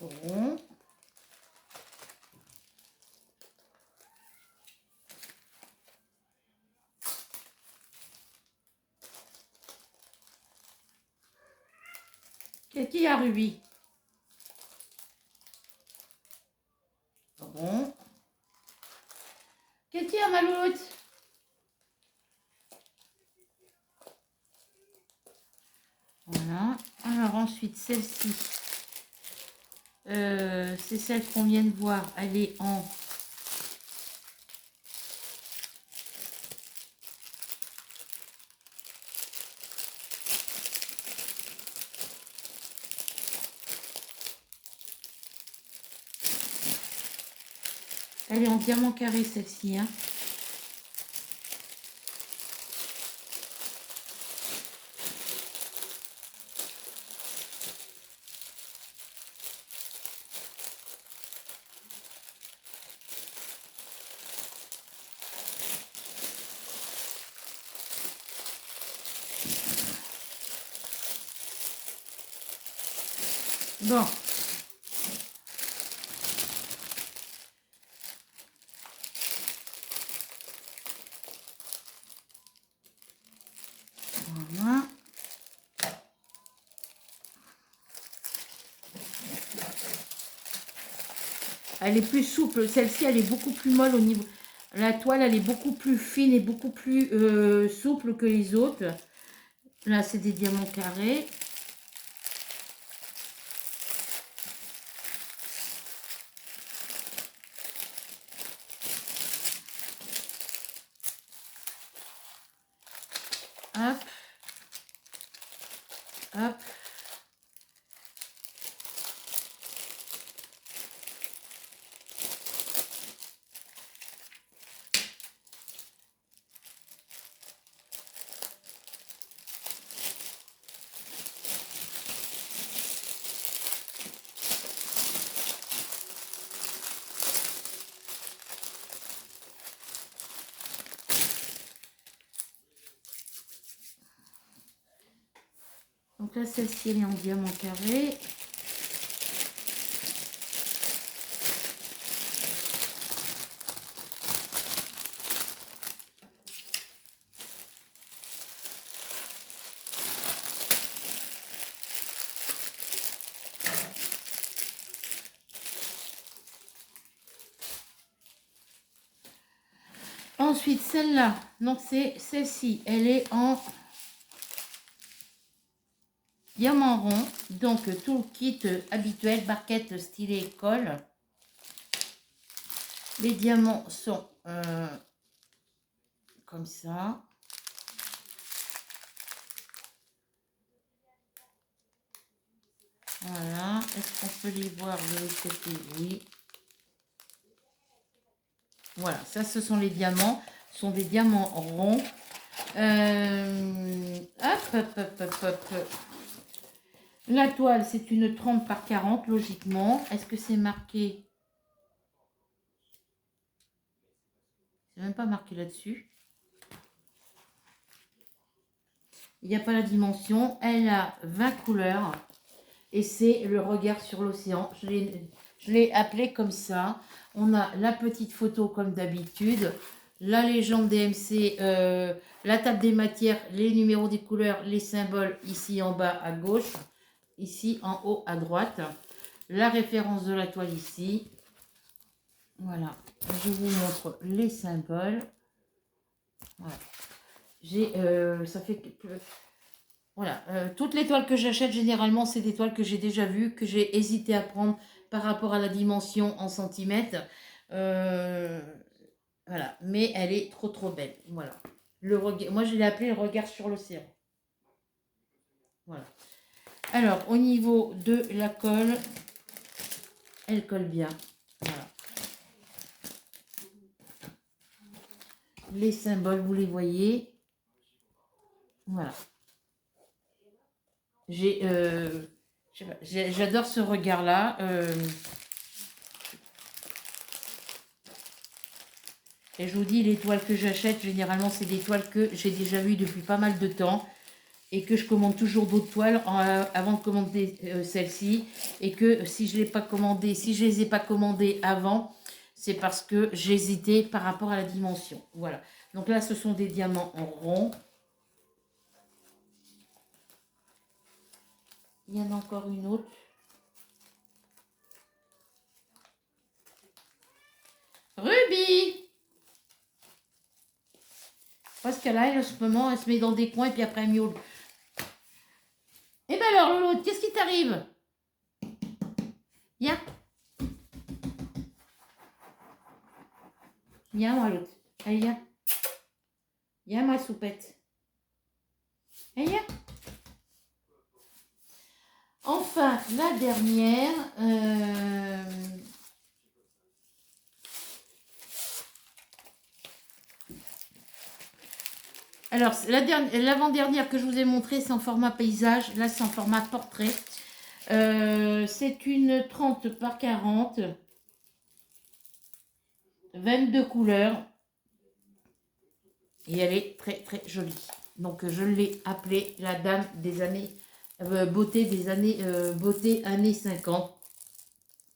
Rond. Qui a rubis? Rond. Qui a maloute? Voilà. Alors ensuite, celle-ci, c'est celle qu'on vient de voir. Elle est en... Elle est en diamant carré, celle-ci. Hein. Bon. Voilà. Elle est plus souple. Celle-ci, elle est beaucoup plus molle au niveau... La toile, elle est beaucoup plus fine et beaucoup plus souple que les autres. Là, c'est des diamants carrés. Hop. Hop. Donc là, celle-ci, elle est en diamant carré. Ensuite, celle-là, donc c'est celle-ci, elle est en diamant rond, donc tout le kit habituel, barquette, stylet, colle. Les diamants sont comme ça. Voilà, est-ce qu'on peut les voir de l'autre côté? Oui. Voilà, ça ce sont les diamants, ce sont des diamants ronds. Hop. La toile, c'est une 30 par 40, logiquement. Est-ce que c'est marqué? C'est même pas marqué là-dessus. Il n'y a pas la dimension. Elle a 20 couleurs. Et c'est le regard sur l'océan. Je l'ai appelé comme ça. On a la petite photo comme d'habitude. La légende DMC, la table des matières, les numéros des couleurs, les symboles ici en bas à gauche. Ici en haut à droite. La référence de la toile ici. Voilà. Je vous montre les symboles. Voilà. Ça fait... Voilà, toutes les toiles que j'achète, généralement, c'est des toiles que j'ai déjà vues, que j'ai hésité à prendre par rapport à la dimension en centimètres. Voilà, mais elle est trop belle. Voilà. Moi, je l'ai appelé le regard sur l'océan. Voilà. Alors, au niveau de la colle, elle colle bien. Voilà. Les symboles, vous les voyez. Voilà. J'adore ce regard-là. Et je vous dis, les toiles que j'achète, généralement, c'est des toiles que j'ai déjà vues depuis pas mal de temps. Et que je commande toujours d'autres toiles avant de commander celle-ci. Et que si je les ai pas commandées avant, c'est parce que j'hésitais par rapport à la dimension. Voilà. Donc là, ce sont des diamants en rond. Il y en a encore une autre. Ruby! Parce qu'elle a, en ce moment, elle se met dans des coins et puis après elle miaule. Eh ben alors, Lolo, qu'est-ce qui t'arrive? Viens. Viens, moi, l'autre. Allez, viens. Viens, ma soupette. Allez, viens. Enfin, la dernière. Alors, l'avant-dernière que je vous ai montrée, c'est en format paysage. Là, c'est en format portrait. C'est une 30 par 40. 22 couleurs. Et elle est très, très jolie. Donc, je l'ai appelée la dame des années... beauté des années... beauté années 50.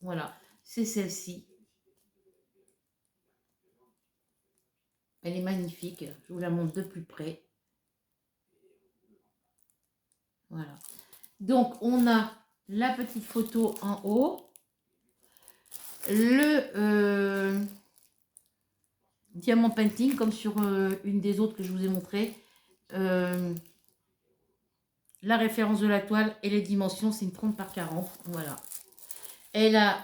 Voilà. C'est celle-ci. Elle est magnifique. Je vous la montre de plus près. Voilà. Donc, on a la petite photo en haut. Le diamant painting, comme sur une des autres que je vous ai montré. La référence de la toile et les dimensions, c'est une 30 par 40. Voilà. Elle a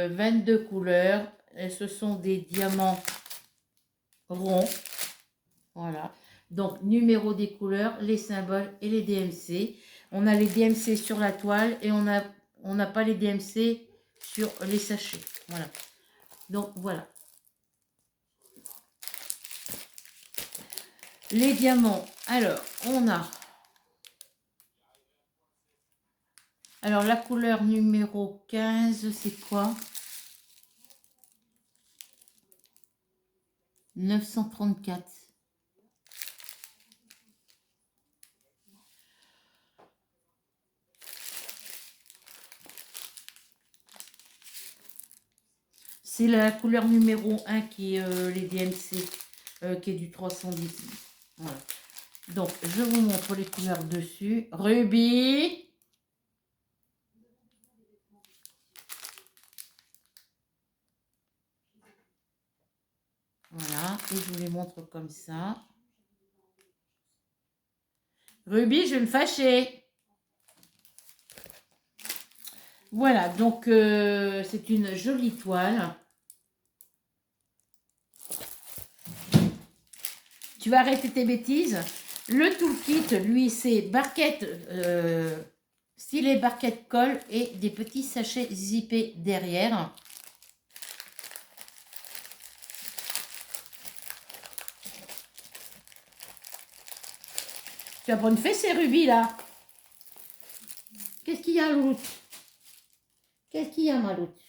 22 couleurs. Et ce sont des diamants ronds. Voilà. Donc, numéro des couleurs, les symboles et les DMC. On a les DMC sur la toile et on n'a pas les DMC sur les sachets. Voilà. Donc, voilà. Les diamants. Alors, on a... Alors, la couleur numéro 15, c'est quoi? 934. C'est la couleur numéro 1 qui est les DMC, qui est du 310. Voilà. Donc, je vous montre les couleurs dessus. Rubis. Voilà. Et je vous les montre comme ça. Rubis, je vais me fâcher. Voilà. Donc, c'est une jolie toile. Tu vas arrêter tes bêtises. Le toolkit, lui, c'est barquette, stylet barquette colle et des petits sachets zippés derrière. Tu as pas une fessée, Ruby, là? Qu'est-ce qu'il y a, Louloute? Qu'est-ce qu'il y a, ma Louloute?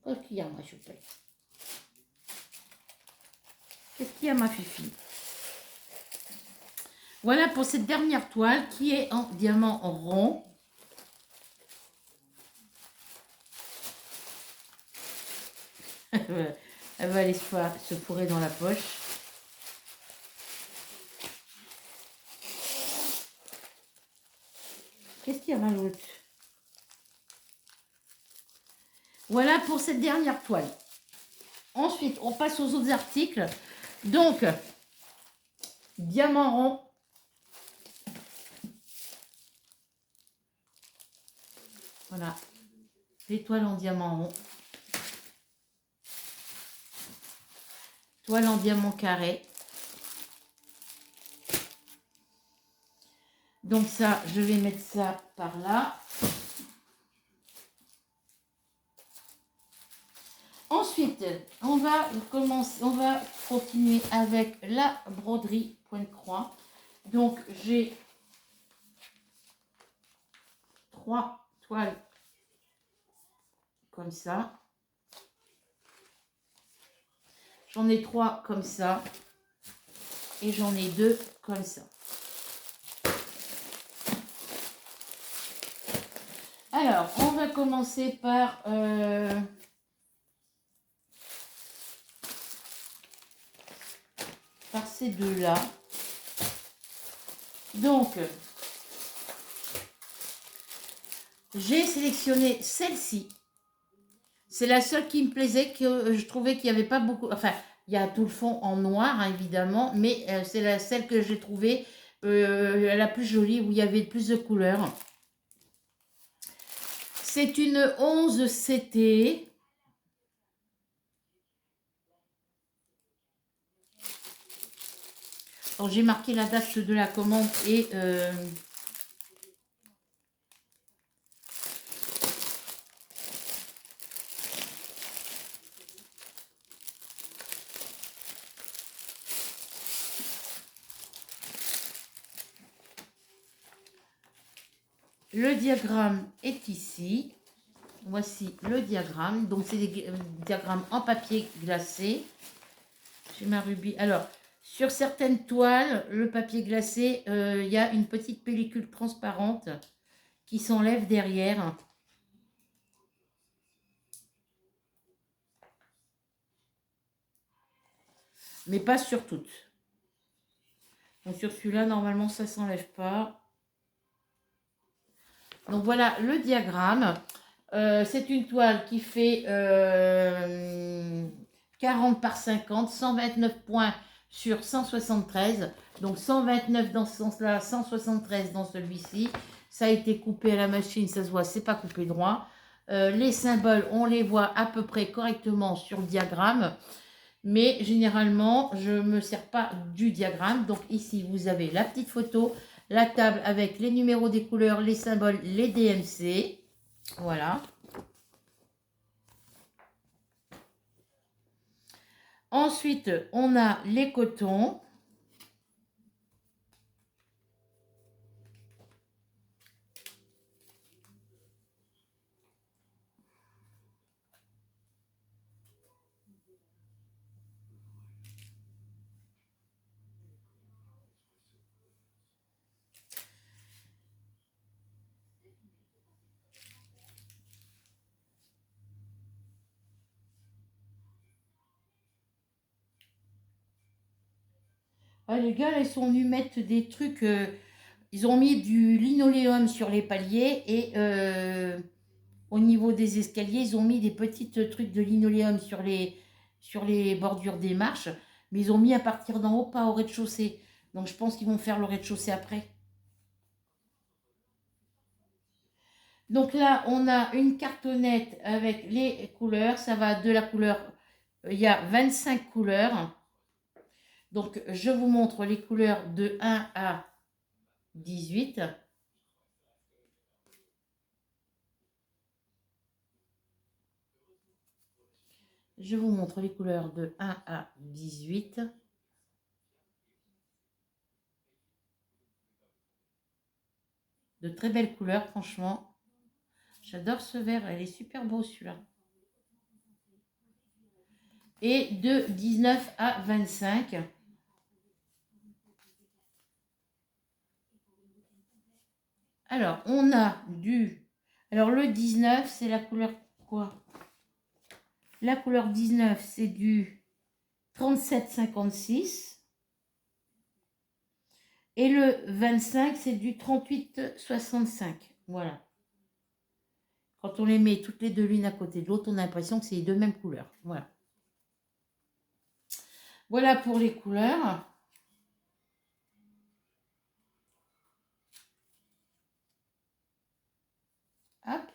Qu'est-ce qu'il y a, ma choupette? Qu'est-ce qu'il y a, ma fifi? Voilà pour cette dernière toile qui est en diamant rond. Elle va aller se fourrer dans la poche. Qu'est-ce qu'il y a, ma Louloute? Voilà pour cette dernière toile. Ensuite, on passe aux autres articles. Donc, diamant rond. Voilà, les toiles en diamant rond. Toile en diamant carré. Donc ça, je vais mettre ça par là. Ensuite, on va continuer avec la broderie pointe croix. Donc j'ai 3 toiles comme ça. J'en ai 3 comme ça. Et j'en ai 2 comme ça. Alors, on va commencer par ces deux-là. Donc, j'ai sélectionné celle-ci. C'est la seule qui me plaisait, que je trouvais qu'il n'y avait pas beaucoup... Enfin, il y a tout le fond en noir, hein, évidemment, mais c'est celle que j'ai trouvée la plus jolie, où il y avait plus de couleurs. C'est une 11 CT. Alors, j'ai marqué la date de la commande et... le diagramme est ici. Voici le diagramme. Donc, c'est des diagrammes en papier glacé. J'ai ma rubis. Alors, sur certaines toiles, le papier glacé, il y a une petite pellicule transparente qui s'enlève derrière. Mais pas sur toutes. Donc, sur celui-là, normalement, ça ne s'enlève pas. Donc, voilà le diagramme. C'est une toile qui fait 40 par 50, 129 points sur 173. Donc 129 dans ce sens-là, 173 dans celui-ci. Ça a été coupé à la machine, ça se voit, c'est pas coupé droit. Les symboles, on les voit à peu près correctement sur le diagramme. Mais généralement, je ne me sers pas du diagramme. Donc ici, vous avez la petite photo, la table avec les numéros des couleurs, les symboles, les DMC. Voilà. Ensuite, on a les cotons. Ah, les gars, ils sont venus mettre des trucs. Ils ont mis du linoléum sur les paliers et au niveau des escaliers, ils ont mis des petits trucs de linoléum sur les bordures des marches. Mais ils ont mis à partir d'en haut, pas au rez-de-chaussée. Donc je pense qu'ils vont faire le rez-de-chaussée après. Donc là, on a une cartonnette avec les couleurs. Ça va de la couleur. Il y a 25 couleurs. Donc, je vous montre les couleurs de 1 à 18. Je vous montre les couleurs de 1 à 18. De très belles couleurs, franchement. J'adore ce vert, elle est super beau celui-là. Et de 19 à 25. Alors, on a du... Alors, le 19, c'est la couleur quoi? La couleur 19, c'est du 37,56. Et le 25, c'est du 38,65. Voilà. Quand on les met toutes les deux l'une à côté de l'autre, on a l'impression que c'est les deux mêmes couleurs. Voilà. Voilà pour les couleurs. Hop.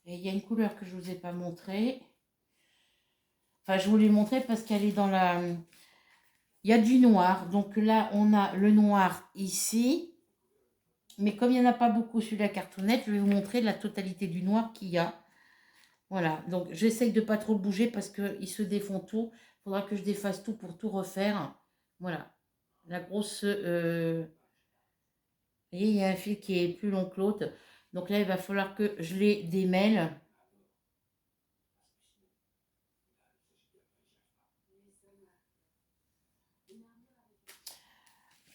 Et il y a une couleur que je ne vous ai pas montrée. Enfin, je vous l'ai montré parce qu'elle est dans la... Il y a du noir. Donc là, on a le noir ici. Mais comme il n'y en a pas beaucoup sur la cartonnette, je vais vous montrer la totalité du noir qu'il y a. Voilà. Donc, j'essaye de ne pas trop le bouger parce qu'ils se défont tout. Il faudra que je défasse tout pour tout refaire. Voilà. La grosse... Vous voyez, il y a un fil qui est plus long que l'autre. Donc là, il va falloir que je les démêle.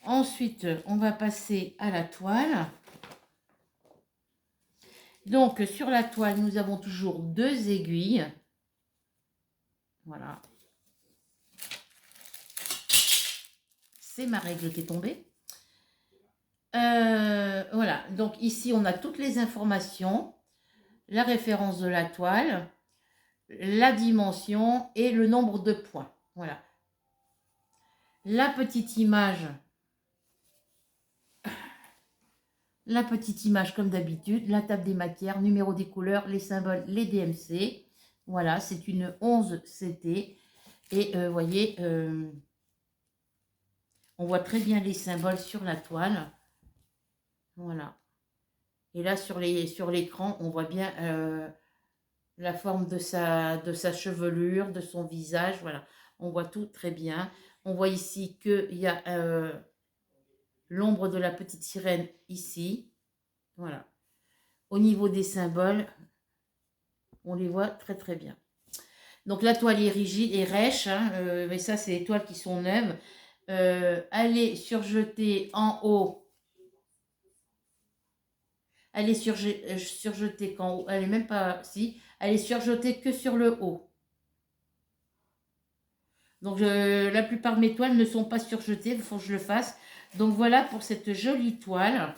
Ensuite, on va passer à la toile. Donc, sur la toile, nous avons toujours 2 aiguilles. Voilà. C'est ma règle qui est tombée. Voilà. Donc, ici, on a toutes les informations. La référence de la toile, la dimension et le nombre de points. Voilà. La petite image comme d'habitude, la table des matières, numéro des couleurs, les symboles, les DMC. Voilà, c'est une 11 CT. Et vous voyez, on voit très bien les symboles sur la toile. Voilà. Et là, sur l'écran, on voit bien la forme de sa chevelure, de son visage. Voilà, on voit tout très bien. On voit ici qu'il y a l'ombre de la petite sirène ici. Voilà. Au niveau des symboles, on les voit très très bien. Donc la toile est rigide et rêche, hein, mais ça c'est les toiles qui sont neuves. Elle est surjetée en haut. Elle est surjetée qu'en haut. Elle est même pas... Si, elle est surjetée que sur le haut. Donc la plupart de mes toiles ne sont pas surjetées, il faut que je le fasse. Donc voilà pour cette jolie toile.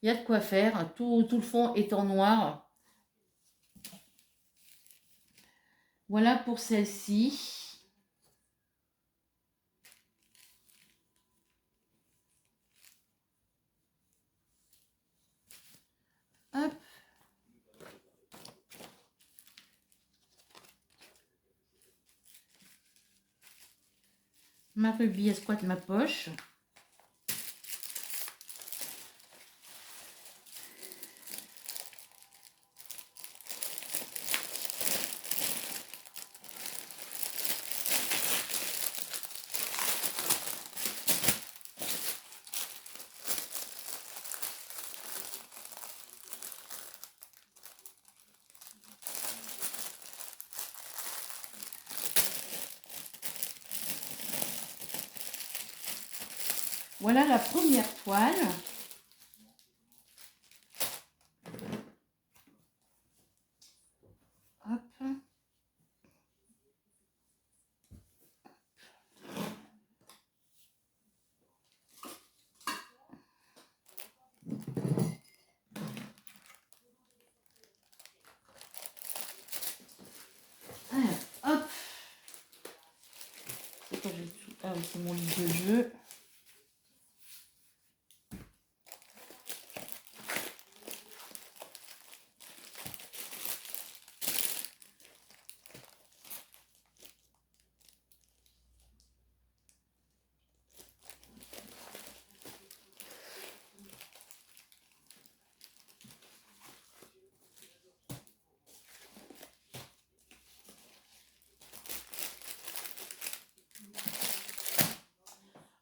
Il y a de quoi faire. Tout le fond est en noir. Voilà pour celle-ci. Hop. Ma rubis, elle squatte ma poche. Voilà la première toile. Hop. Alors, hop. C'est quoi, ah oui, c'est mon livre de jeu.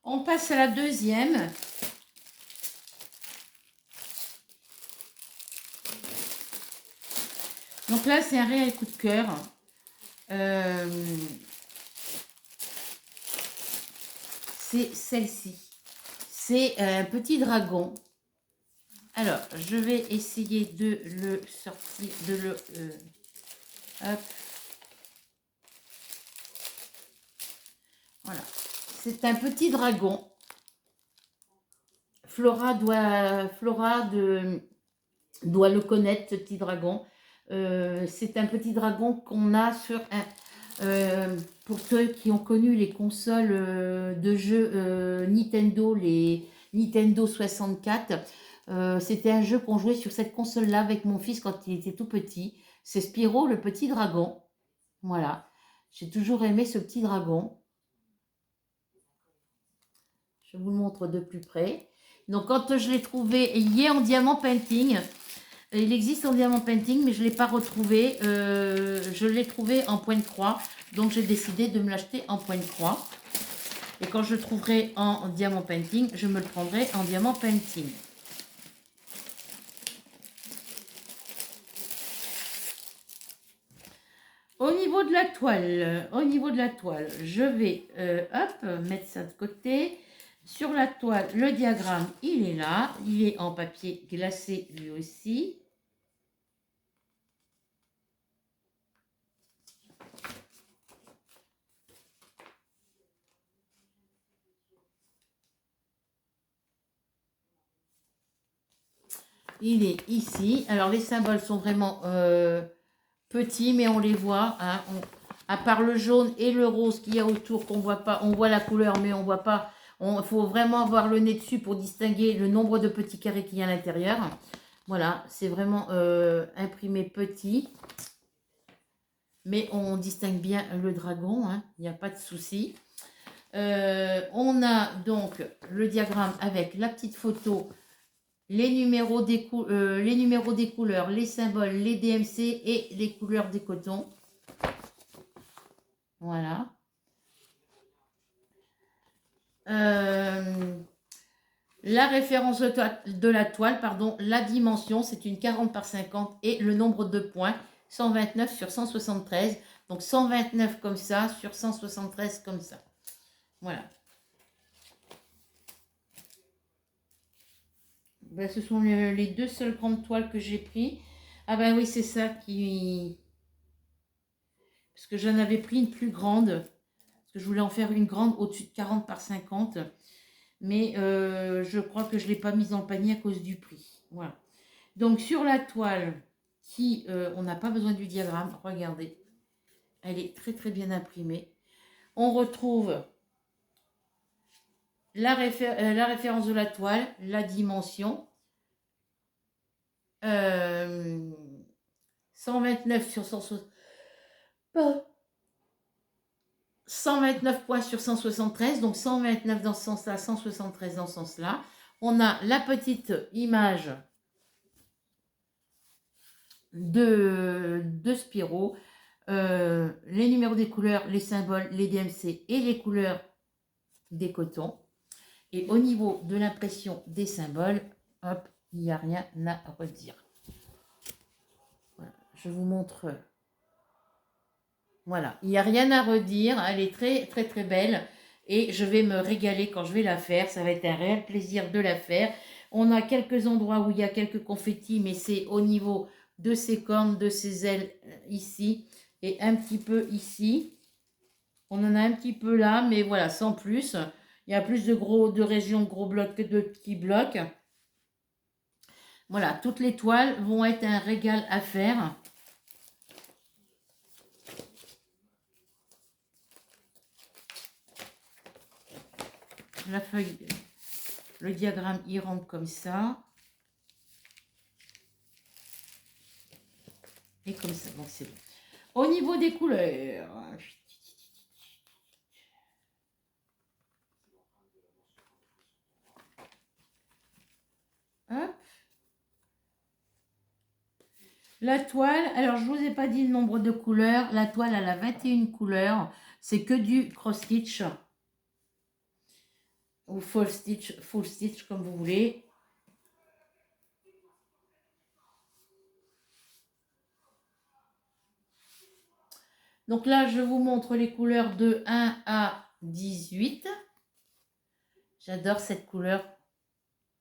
On passe à la deuxième. Donc là, c'est un réel coup de cœur. C'est celle-ci. C'est un petit dragon. Alors, je vais essayer de le sortir, de le... hop. Voilà. C'est un petit dragon. Flora doit le connaître, ce petit dragon. C'est un petit dragon qu'on a sur un... pour ceux qui ont connu les consoles de jeux Nintendo, les Nintendo 64, C'était un jeu qu'on jouait sur cette console-là avec mon fils quand il était tout petit. C'est Spyro, le petit dragon. Voilà. J'ai toujours aimé ce petit dragon. Je vous le montre de plus près. Donc, quand je l'ai trouvé, il y est en diamant painting. Il existe en diamant painting, mais je ne l'ai pas retrouvé. Je l'ai trouvé en point de croix. Donc, j'ai décidé de me l'acheter en point de croix. Et quand je le trouverai en diamant painting, je me le prendrai en diamant painting. Au niveau de la toile, je vais mettre ça de côté. Sur la toile, le diagramme, il est là. Il est en papier glacé lui aussi. Il est ici. Alors, les symboles sont vraiment petits, mais on les voit. Hein. À part le jaune et le rose qu'il y a autour, qu'on voit pas. On voit la couleur, mais on voit pas. Il faut vraiment avoir le nez dessus pour distinguer le nombre de petits carrés qu'il y a à l'intérieur. Voilà, c'est vraiment imprimé petit. Mais on distingue bien le dragon, hein. Il n'y a pas de souci. On a donc le diagramme avec la petite photo, les numéros des couleurs, les symboles, les DMC et les couleurs des cotons. Voilà. La référence de la toile, pardon, la dimension, c'est une 40 par 50 et le nombre de points, 129 sur 173. Donc 129 comme ça sur 173 comme ça. Voilà. Ben, ce sont les deux seules grandes toiles que j'ai pris. Ah ben oui, c'est ça qui... Parce que j'en avais pris une plus grande. Parce que je voulais en faire une grande au-dessus de 40 par 50. Mais je crois que je ne l'ai pas mise dans le panier à cause du prix. Voilà. Donc sur la toile, on n'a pas besoin du diagramme. Regardez. Elle est très très bien imprimée. On retrouve la référence de la toile, la dimension. 129 sur 129 points sur 173, donc 129 dans ce sens-là, 173 dans ce sens-là. On a la petite image de Spyro, les numéros des couleurs, les symboles, les DMC et les couleurs des cotons. Et au niveau de l'impression des symboles, hop, il n'y a rien à redire. Voilà, je vous montre. Voilà, il n'y a rien à redire. Elle est très très très belle. Et je vais me régaler quand je vais la faire. Ça va être un réel plaisir de la faire. On a quelques endroits où il y a quelques confettis, mais c'est au niveau de ses cornes, de ses ailes ici. Et un petit peu ici. On en a un petit peu là, mais voilà, sans plus. Il y a plus de régions de gros blocs que de petits blocs. Voilà, toutes les toiles vont être un régal à faire. La feuille, le diagramme, il rentre comme ça. Et comme ça, donc c'est bon. Au niveau des couleurs, hop. La toile, alors je ne vous ai pas dit le nombre de couleurs. La toile, elle a 21 couleurs. C'est que du cross-stitch. Ou full stitch comme vous voulez. Donc là, je vous montre les couleurs de 1 à 18. J'adore cette couleur.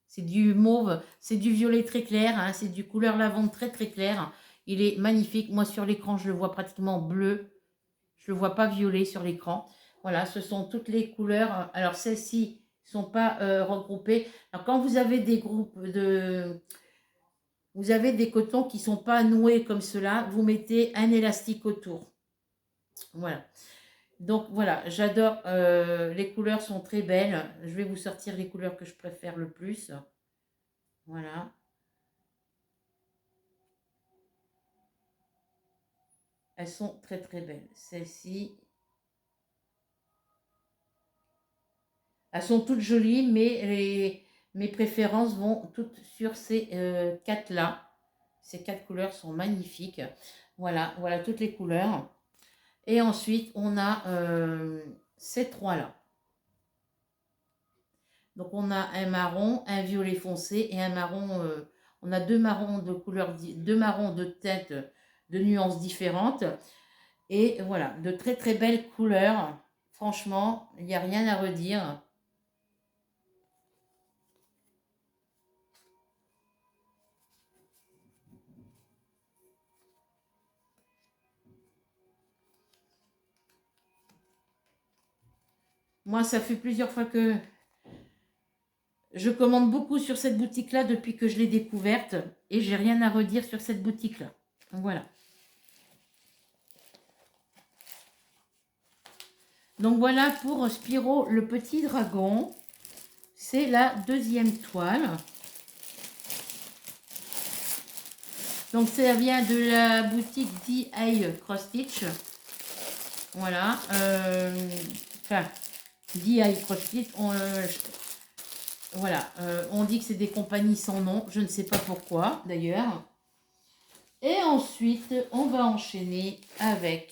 C'est du mauve, c'est du violet très clair, hein, c'est du couleur lavande très très clair. Il est magnifique. Moi, sur l'écran, je le vois pratiquement bleu. Je ne le vois pas violet sur l'écran. Voilà, ce sont toutes les couleurs. Alors, celles-ci ne sont pas regroupées. Alors, quand vous avez des groupes de... Vous avez des cotons qui ne sont pas noués comme cela, vous mettez un élastique autour. Voilà. Donc, voilà, j'adore. Les couleurs sont très belles. Je vais vous sortir les couleurs que je préfère le plus. Voilà. Elles sont très très belles. Celles-ci, elles sont toutes jolies, mais mes préférences vont toutes sur ces quatre-là. Ces quatre couleurs sont magnifiques. Voilà, voilà toutes les couleurs. Et ensuite, on a ces trois-là. Donc, on a un marron, un violet foncé et un marron. On a deux marrons de couleurs, deux marrons de teintes, de nuances différentes. Et voilà, de très très belles couleurs. Franchement, il n'y a rien à redire. Moi, ça fait plusieurs fois que je commande beaucoup sur cette boutique-là depuis que je l'ai découverte. Et j'ai rien à redire sur cette boutique-là. Voilà. Donc voilà pour Spyro le petit dragon. C'est la deuxième toile. Donc ça vient de la boutique DI Cross Stitch. Voilà. Enfin, DI Cross Stitch. Voilà. On dit que c'est des compagnies sans nom. Je ne sais pas pourquoi d'ailleurs. Et ensuite, on va enchaîner avec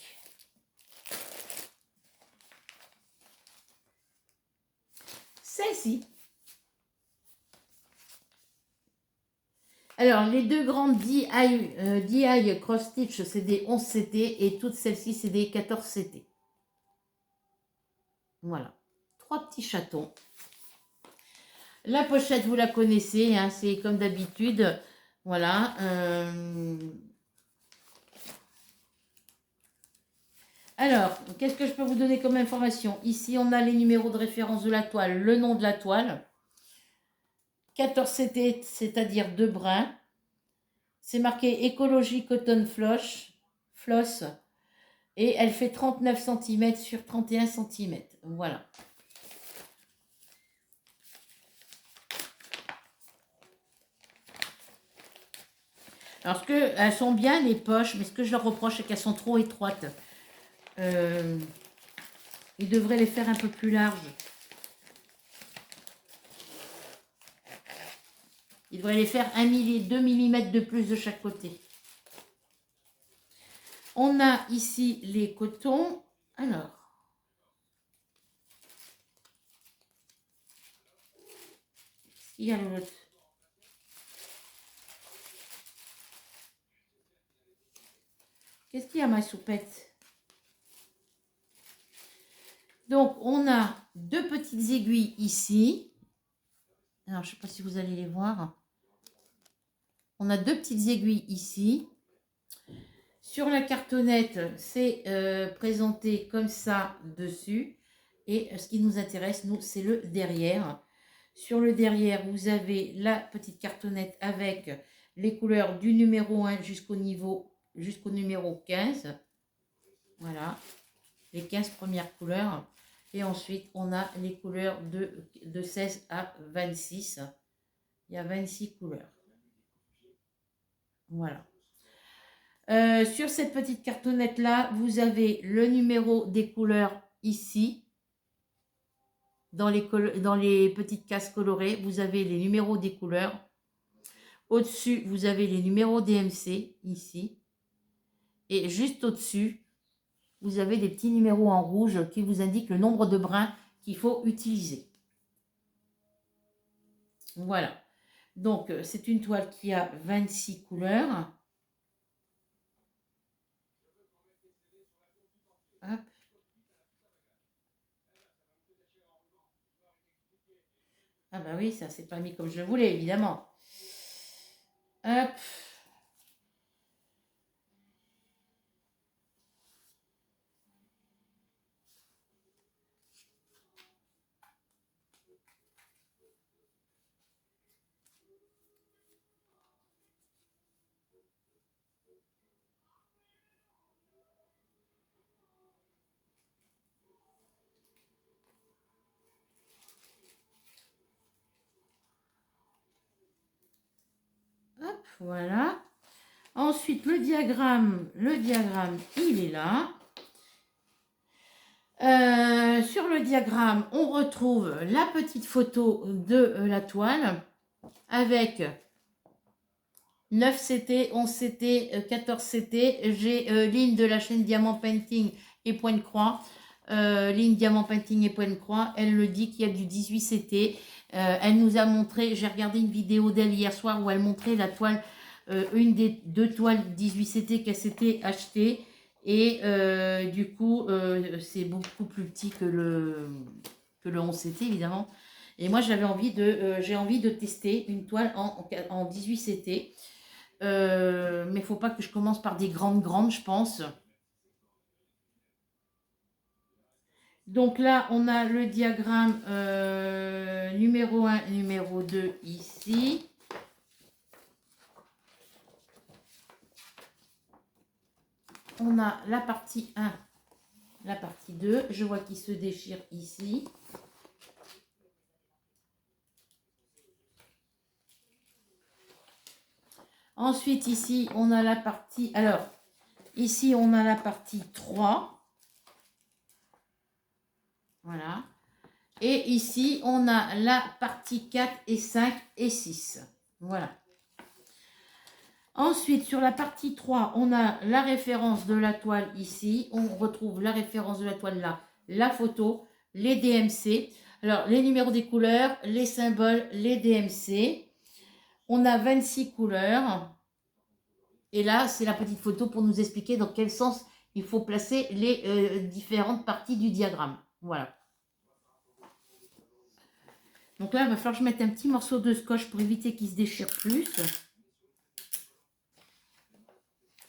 celle-ci. Alors, les deux grandes DI Cross Stitch, c'est des 11 CT et toutes celles-ci, c'est des 14 CT. Voilà. Trois petits chatons. La pochette, vous la connaissez, hein, c'est comme d'habitude. Voilà. Alors, qu'est-ce que je peux vous donner comme information? Ici, on a les numéros de référence de la toile, le nom de la toile. 14 CT, c'est-à-dire 2 brins. C'est marqué écologie cotton floss. Et elle fait 39 cm sur 31 cm. Voilà. Alors, elles sont bien les poches, mais ce que je leur reproche, c'est qu'elles sont trop étroites. Ils devraient les faire un peu plus larges. Ils devraient les faire 2 mm de plus de chaque côté. On a ici les cotons. Alors, il y a l'autre. Qu'est-ce qu'il y a, ma soupette? Donc, on a deux petites aiguilles ici. Alors, je ne sais pas si vous allez les voir. On a deux petites aiguilles ici. Sur la cartonnette, c'est présenté comme ça dessus. Et ce qui nous intéresse, nous, c'est le derrière. Sur le derrière, vous avez la petite cartonnette avec les couleurs du numéro 1 jusqu'au numéro 15. Voilà, les 15 premières couleurs. Et ensuite, on a les couleurs de 16 à 26. Il y a 26 couleurs. Voilà. Sur cette petite cartonnette là, vous avez le numéro des couleurs ici. Dans les petites cases colorées, vous avez les numéros des couleurs. Au-dessus, vous avez les numéros DMC ici. Et juste au-dessus, vous avez des petits numéros en rouge qui vous indiquent le nombre de brins qu'il faut utiliser. Voilà. Donc, c'est une toile qui a 26 couleurs. Hop. Ah bah oui, ça s'est pas mis comme je le voulais, évidemment. Hop. Voilà. Ensuite, le diagramme, il est là. Sur le diagramme, on retrouve la petite photo de la toile avec 9 CT, 11 CT, 14 CT. J'ai ligne de la chaîne Diamant Painting et point de croix. Ligne Diamant Painting et point de croix. Elle le dit qu'il y a du 18 CT. Elle nous a montré, j'ai regardé une vidéo d'elle hier soir où elle montrait la toile, une des deux toiles 18 CT qu'elle s'était achetée. Et du coup, c'est beaucoup plus petit que le 11 CT évidemment. Et moi, j'ai envie de tester une toile en 18 CT. Mais il ne faut pas que je commence par des grandes, je pense. Donc là, on a le diagramme numéro 1, numéro 2 ici. On a la partie 1, la partie 2. Je vois qu'il se déchire ici. Ensuite, ici, on a la partie... Alors, ici, on a la partie 3. Voilà. Et ici, on a la partie 4 et 5 et 6. Voilà. Ensuite, sur la partie 3, on a la référence de la toile ici. On retrouve la référence de la toile là, la photo, les DMC. Alors, les numéros des couleurs, les symboles, les DMC. On a 26 couleurs. Et là, c'est la petite photo pour nous expliquer dans quel sens il faut placer les différentes parties du diagramme. Voilà. Donc là, il va falloir que je mette un petit morceau de scotch pour éviter qu'il se déchire plus.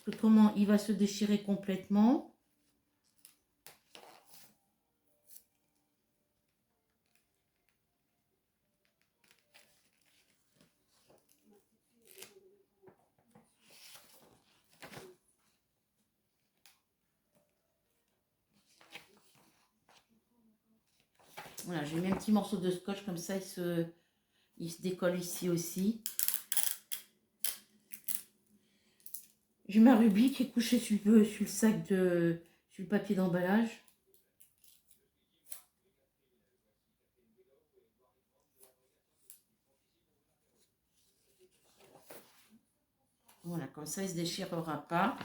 Autrement, il va se déchirer complètement. Voilà, j'ai mis un petit morceau de scotch comme ça, il se décolle ici aussi. J'ai ma rubis qui est couchée sur le sac sur le papier d'emballage. Voilà, comme ça, il ne se déchirera pas.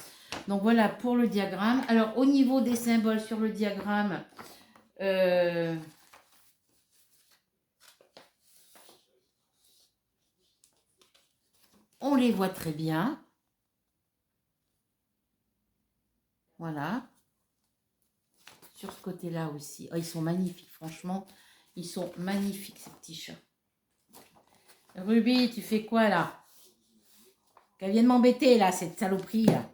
Donc voilà pour le diagramme. Alors, au niveau des symboles sur le diagramme, on les voit très bien. Voilà. Sur ce côté-là aussi. Oh, ils sont magnifiques, franchement. Ils sont magnifiques, ces petits chats. Ruby, tu fais quoi, là? Qu'elle vienne m'embêter, là, cette saloperie, là.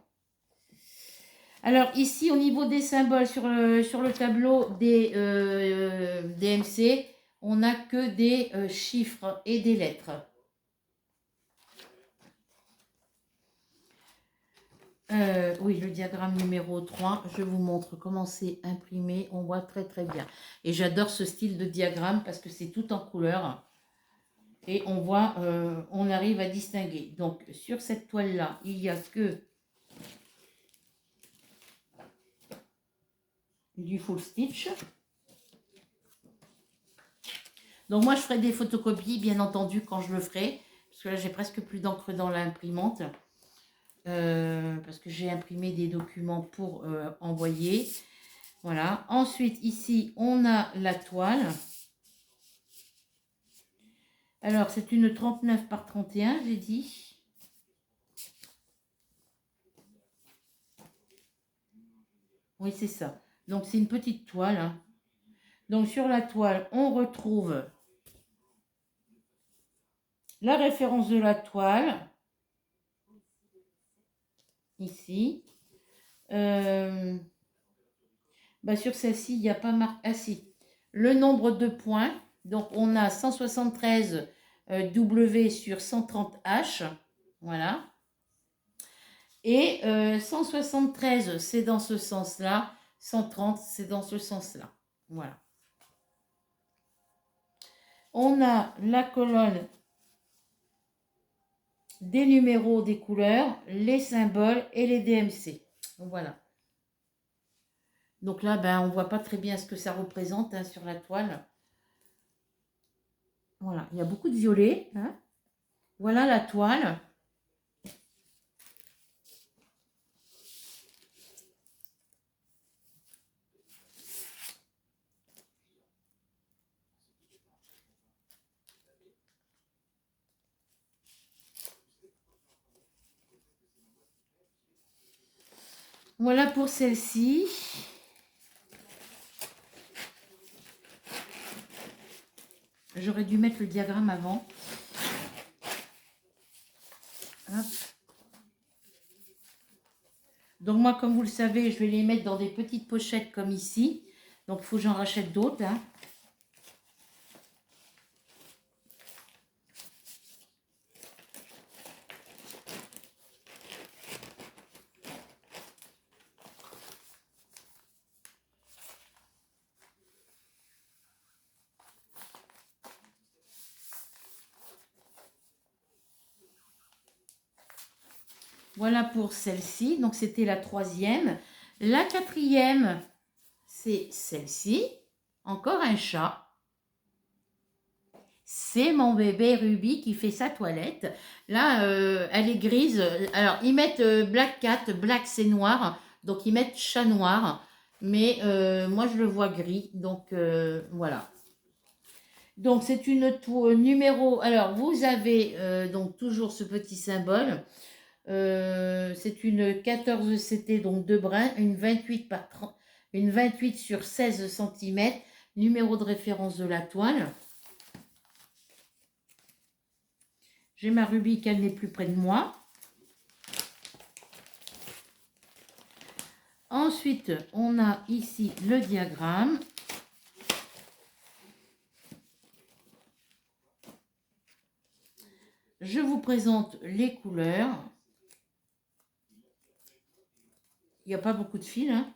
Alors, ici, au niveau des symboles, sur le tableau des DMC, on n'a que des chiffres et des lettres. Oui, le diagramme numéro 3, je vous montre comment c'est imprimé. On voit très très bien. Et j'adore ce style de diagramme parce que c'est tout en couleur. Et on voit, on arrive à distinguer. Donc, sur cette toile-là, il n'y a que du full stitch. Donc, moi, je ferai des photocopies, bien entendu, quand je le ferai. Parce que là, j'ai presque plus d'encre dans l'imprimante. Parce que j'ai imprimé des documents pour envoyer. Voilà. Ensuite, ici, on a la toile. Alors, c'est une 39 par 31, j'ai dit. Oui, c'est ça. Donc, c'est une petite toile. Hein. Donc, sur la toile, on retrouve la référence de la toile. Ici. Sur celle-ci, il n'y a pas marqué. Ah si. Le nombre de points. Donc, on a 173 W sur 130 H. Voilà. Et 173, c'est dans ce sens-là. 130, c'est dans ce sens-là. Voilà. On a la colonne des numéros, des couleurs, les symboles et les DMC. Voilà. Donc là, ben, on ne voit pas très bien ce que ça représente hein, sur la toile. Voilà, il y a beaucoup de violet. Hein. Voilà la toile. Voilà pour celle-ci. J'aurais dû mettre le diagramme avant. Hop. Donc moi, comme vous le savez, je vais les mettre dans des petites pochettes comme ici. Donc il faut que j'en rachète d'autres. Hein. Voilà pour celle-ci. Donc, c'était la troisième. La quatrième, c'est celle-ci. Encore un chat. C'est mon bébé Ruby qui fait sa toilette. Là, elle est grise. Alors, ils mettent Black Cat. Black, c'est noir. Donc, ils mettent chat noir. Mais moi, je le vois gris. Donc, voilà. Donc, c'est une numéro... Alors, vous avez donc toujours ce petit symbole. C'est une 14 CT, donc 2 brins, une 28 par 30, une 28 sur 16 cm, numéro de référence de la toile. J'ai ma rubis qu'elle n'est plus près de moi. Ensuite, on a ici le diagramme. Je vous présente les couleurs. Il n'y a pas beaucoup de fils, hein.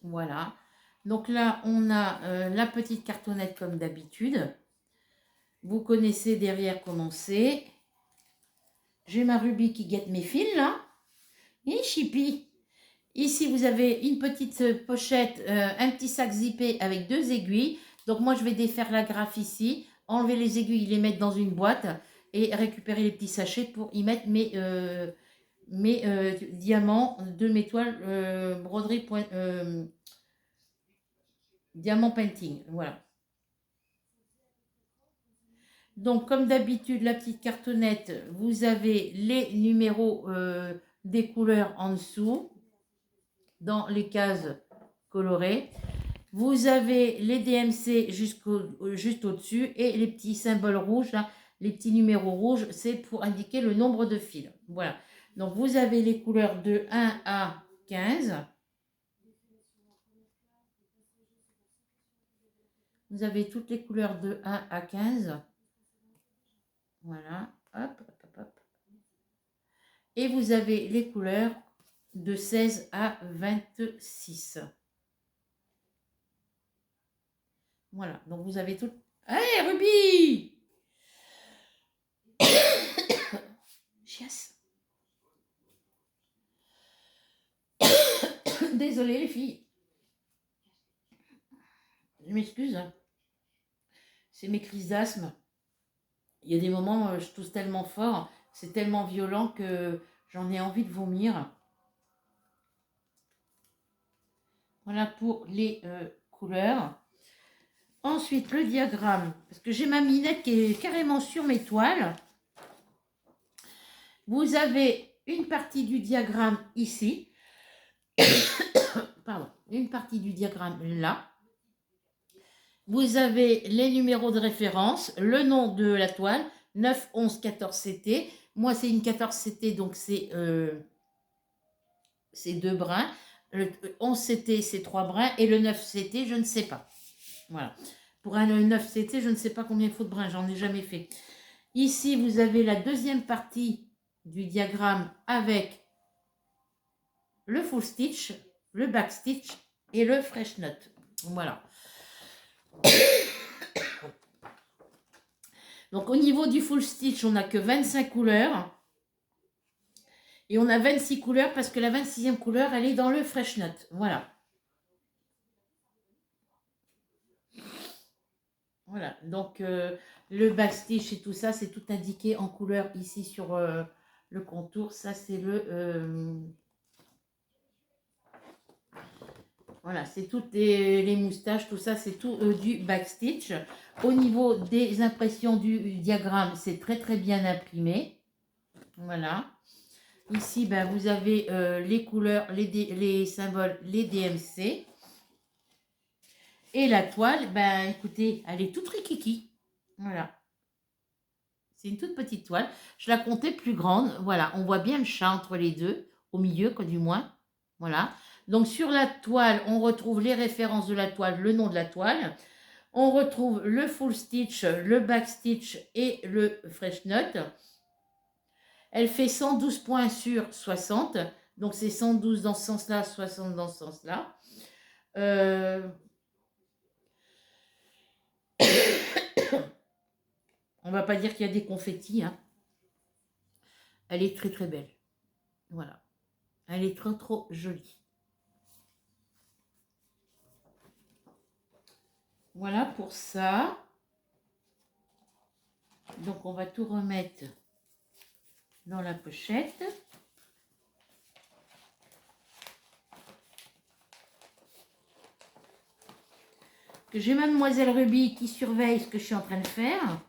Voilà. Donc là, on a la petite cartonnette comme d'habitude. Vous connaissez derrière comment c'est. J'ai ma rubis qui guette mes fils, là. Et chippy. Ici, vous avez une petite pochette, un petit sac zippé avec 2 aiguilles. Donc, moi, je vais défaire la graffe ici, enlever les aiguilles, les mettre dans une boîte et récupérer les petits sachets pour y mettre mes diamants de mes toiles broderie diamant painting. Voilà. Donc, comme d'habitude, la petite cartonnette, vous avez les numéros des couleurs en dessous, dans les cases colorées. Vous avez les DMC juste au-dessus et les petits symboles rouges, là, les petits numéros rouges, c'est pour indiquer le nombre de fils. Voilà. Donc, vous avez les couleurs de 1 à 15. Vous avez toutes les couleurs de 1 à 15. Voilà. Hop, hop, hop, hop. Et vous avez les couleurs de 16 à 26. Voilà. Donc, vous avez toutes... Allez, Ruby! Chiasse. Désolée les filles. Je m'excuse. Hein. C'est mes crises d'asthme. Il y a des moments où je tousse tellement fort, c'est tellement violent que j'en ai envie de vomir. Voilà pour les couleurs. Ensuite, le diagramme. Parce que j'ai ma minette qui est carrément sur mes toiles. Vous avez une partie du diagramme ici. Pardon. Une partie du diagramme là. Vous avez les numéros de référence, le nom de la toile, 9, 11, 14 CT. Moi, c'est une 14 CT, donc c'est 2 brins. Le 11 CT, c'est 3 brins. Et le 9 CT, je ne sais pas. Voilà. Pour un 9 CT, je ne sais pas combien il faut de brins, j'en ai jamais fait. Ici, vous avez la deuxième partie du diagramme avec le full stitch, le back stitch et le Fresh Nut. Voilà. Donc, au niveau du full stitch, on n'a que 25 couleurs. Et on a 26 couleurs parce que la 26e couleur, elle est dans le Fresh Nut. Voilà. Voilà. Donc, le backstitch et tout ça, c'est tout indiqué en couleur ici sur le contour. Ça, c'est le... voilà, c'est toutes les moustaches, tout ça, c'est tout du backstitch. Au niveau des impressions du diagramme, c'est très très bien imprimé. Voilà. Ici, ben, vous avez les couleurs, les symboles, les DMC. Et la toile, ben écoutez, elle est toute rikiki. Voilà. C'est une toute petite toile. Je la comptais plus grande. Voilà, on voit bien le chat entre les deux, au milieu, quoi, du moins. Voilà. Donc sur la toile, on retrouve les références de la toile, le nom de la toile. On retrouve le full stitch, le back stitch et le fresh nut. Elle fait 112 points sur 60. Donc c'est 112 dans ce sens-là, 60 dans ce sens-là. On va pas dire qu'il y a des confettis. Hein. Elle est très très belle. Voilà. Elle est trop trop jolie. Voilà pour ça. Donc on va tout remettre dans la pochette. J'ai Mademoiselle Ruby qui surveille ce que je suis en train de faire.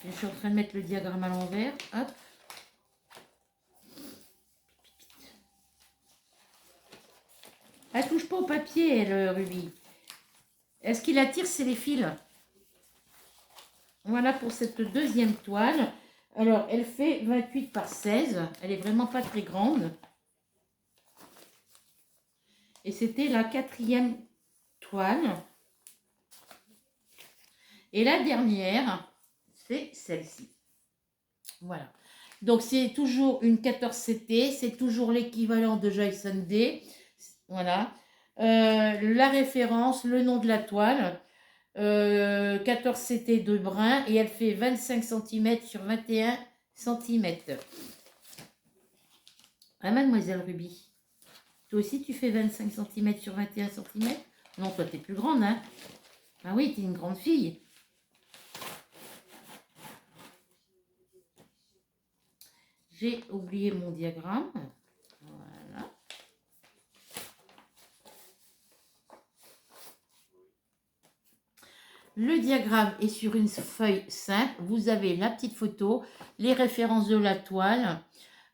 Je suis en train de mettre le diagramme à l'envers. Hop. Elle touche pas au papier, elle, Ruby. Est-ce qu'il attire, c'est les fils. Voilà pour cette deuxième toile. Alors, elle fait 28 par 16. Elle est vraiment pas très grande. Et c'était la 4e toile. Et la dernière, c'est celle-ci. Voilà. Donc, c'est toujours une 14CT. C'est toujours l'équivalent de Joy Sunday. Voilà. La référence, le nom de la toile. 14CT de brun. Et elle fait 25 cm sur 21 cm. Ah, Mademoiselle Ruby. Toi aussi, tu fais 25 cm sur 21 cm? Non, toi, t'es plus grande, hein? Ah oui, t'es une grande fille. J'ai oublié mon diagramme. Voilà. Le diagramme est sur une feuille simple. Vous avez la petite photo, les références de la toile,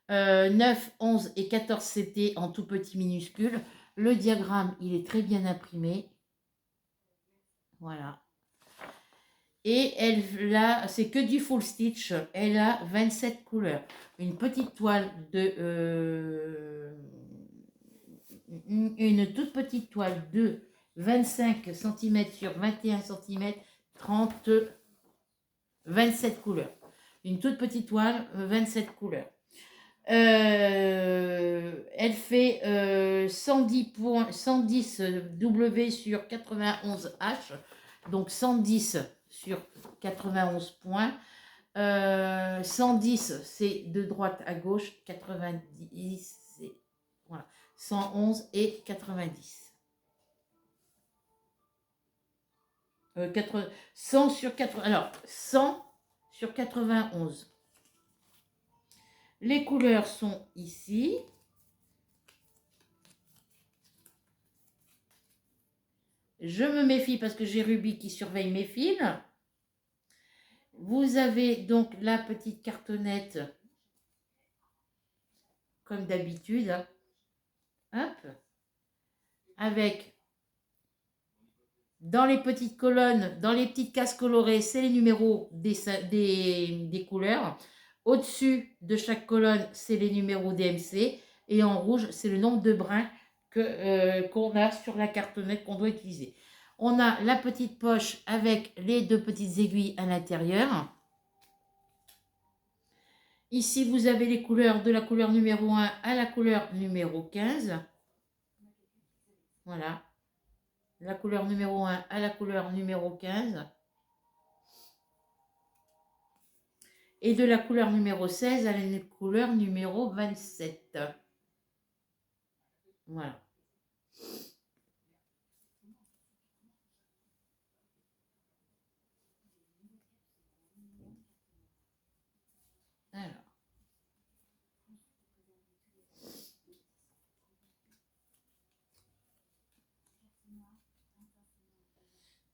9, 11 et 14 CT en tout petit minuscule. Le diagramme, il est très bien imprimé. Voilà. Et elle a, c'est que du full stitch. Elle a 27 couleurs. Une petite toile de... une toute petite toile de 25 cm sur 21 cm, 27 couleurs. Une toute petite toile, 27 couleurs. Elle fait 110 W sur 91 H, donc 110 sur 91 points. 110, c'est de droite à gauche, 90, c'est voilà, 111 et 90. 100 sur 80, alors 100 sur 91. Les couleurs sont ici. Je me méfie parce que j'ai Ruby qui surveille mes fils. Vous avez donc la petite cartonnette, comme d'habitude. Hop. Avec, dans les petites colonnes, dans les petites cases colorées, c'est les numéros des couleurs. Au-dessus de chaque colonne, c'est les numéros DMC. Et en rouge, c'est le nombre de brins qu'on a sur la cartonnette qu'on doit utiliser. On a la petite poche avec les deux petites aiguilles à l'intérieur. Ici, vous avez les couleurs de la couleur numéro 1 à la couleur numéro 15. Voilà. La couleur numéro 1 à la couleur numéro 15. Et de la couleur numéro 16 à la couleur numéro 27. Voilà. Alors.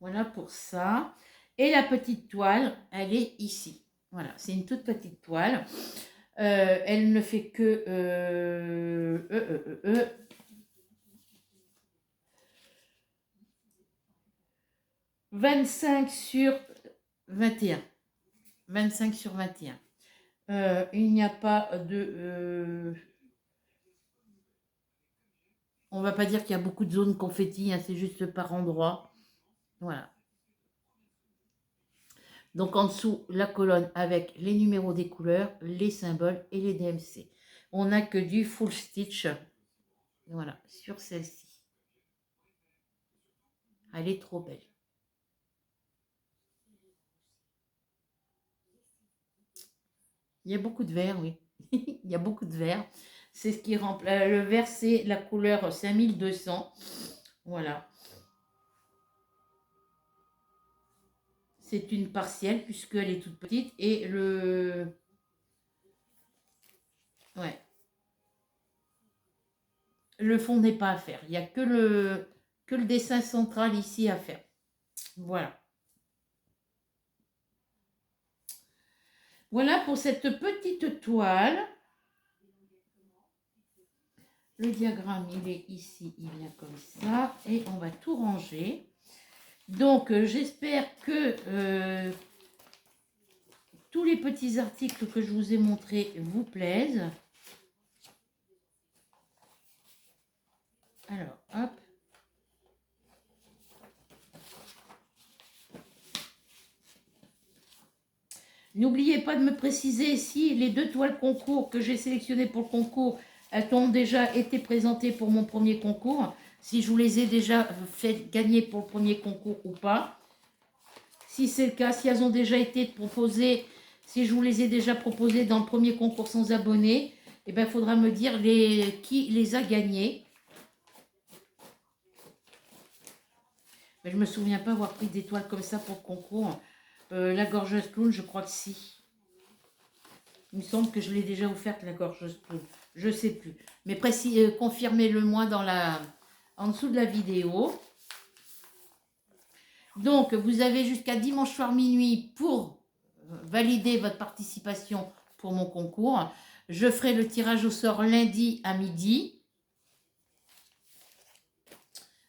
Voilà pour ça. Et la petite toile, elle est ici. Voilà, c'est une toute petite toile. Elle ne fait que 25 sur 21. 25 sur 21. Il n'y a pas de... on va pas dire qu'il y a beaucoup de zones confetti, hein, c'est juste par endroit. Voilà. Donc en dessous, la colonne avec les numéros des couleurs, les symboles et les DMC. On n'a que du full stitch. Voilà, sur celle-ci. Elle est trop belle. Il y a beaucoup de vert, oui. Il y a beaucoup de vert. C'est ce qui remplace. Le vert, c'est la couleur 5200. Voilà. C'est une partielle puisqu'elle est toute petite. Et le... ouais. Le fond n'est pas à faire. Il n'y a que le dessin central ici à faire. Voilà. Voilà pour cette petite toile. Le diagramme, il est ici, il vient comme ça. Et on va tout ranger. Donc, j'espère que tous les petits articles que je vous ai montrés vous plaisent. Alors, hop. N'oubliez pas de me préciser si les 2 toiles concours que j'ai sélectionnées pour le concours, elles ont déjà été présentées pour mon premier concours. Si je vous les ai déjà fait gagner pour le premier concours ou pas. Si c'est le cas, si elles ont déjà été proposées, si je vous les ai déjà proposées dans le premier concours sans abonnés, eh ben, il faudra me dire qui les a gagnés. Mais je ne me souviens pas avoir pris des toiles comme ça pour le concours. La gorgeuse clown, je crois que si. Il me semble que je l'ai déjà offerte, la gorgeuse clown. Je ne sais plus. Mais confirmez-le moi en dessous de la vidéo. Donc, vous avez jusqu'à dimanche soir minuit pour valider votre participation pour mon concours. Je ferai le tirage au sort lundi à midi.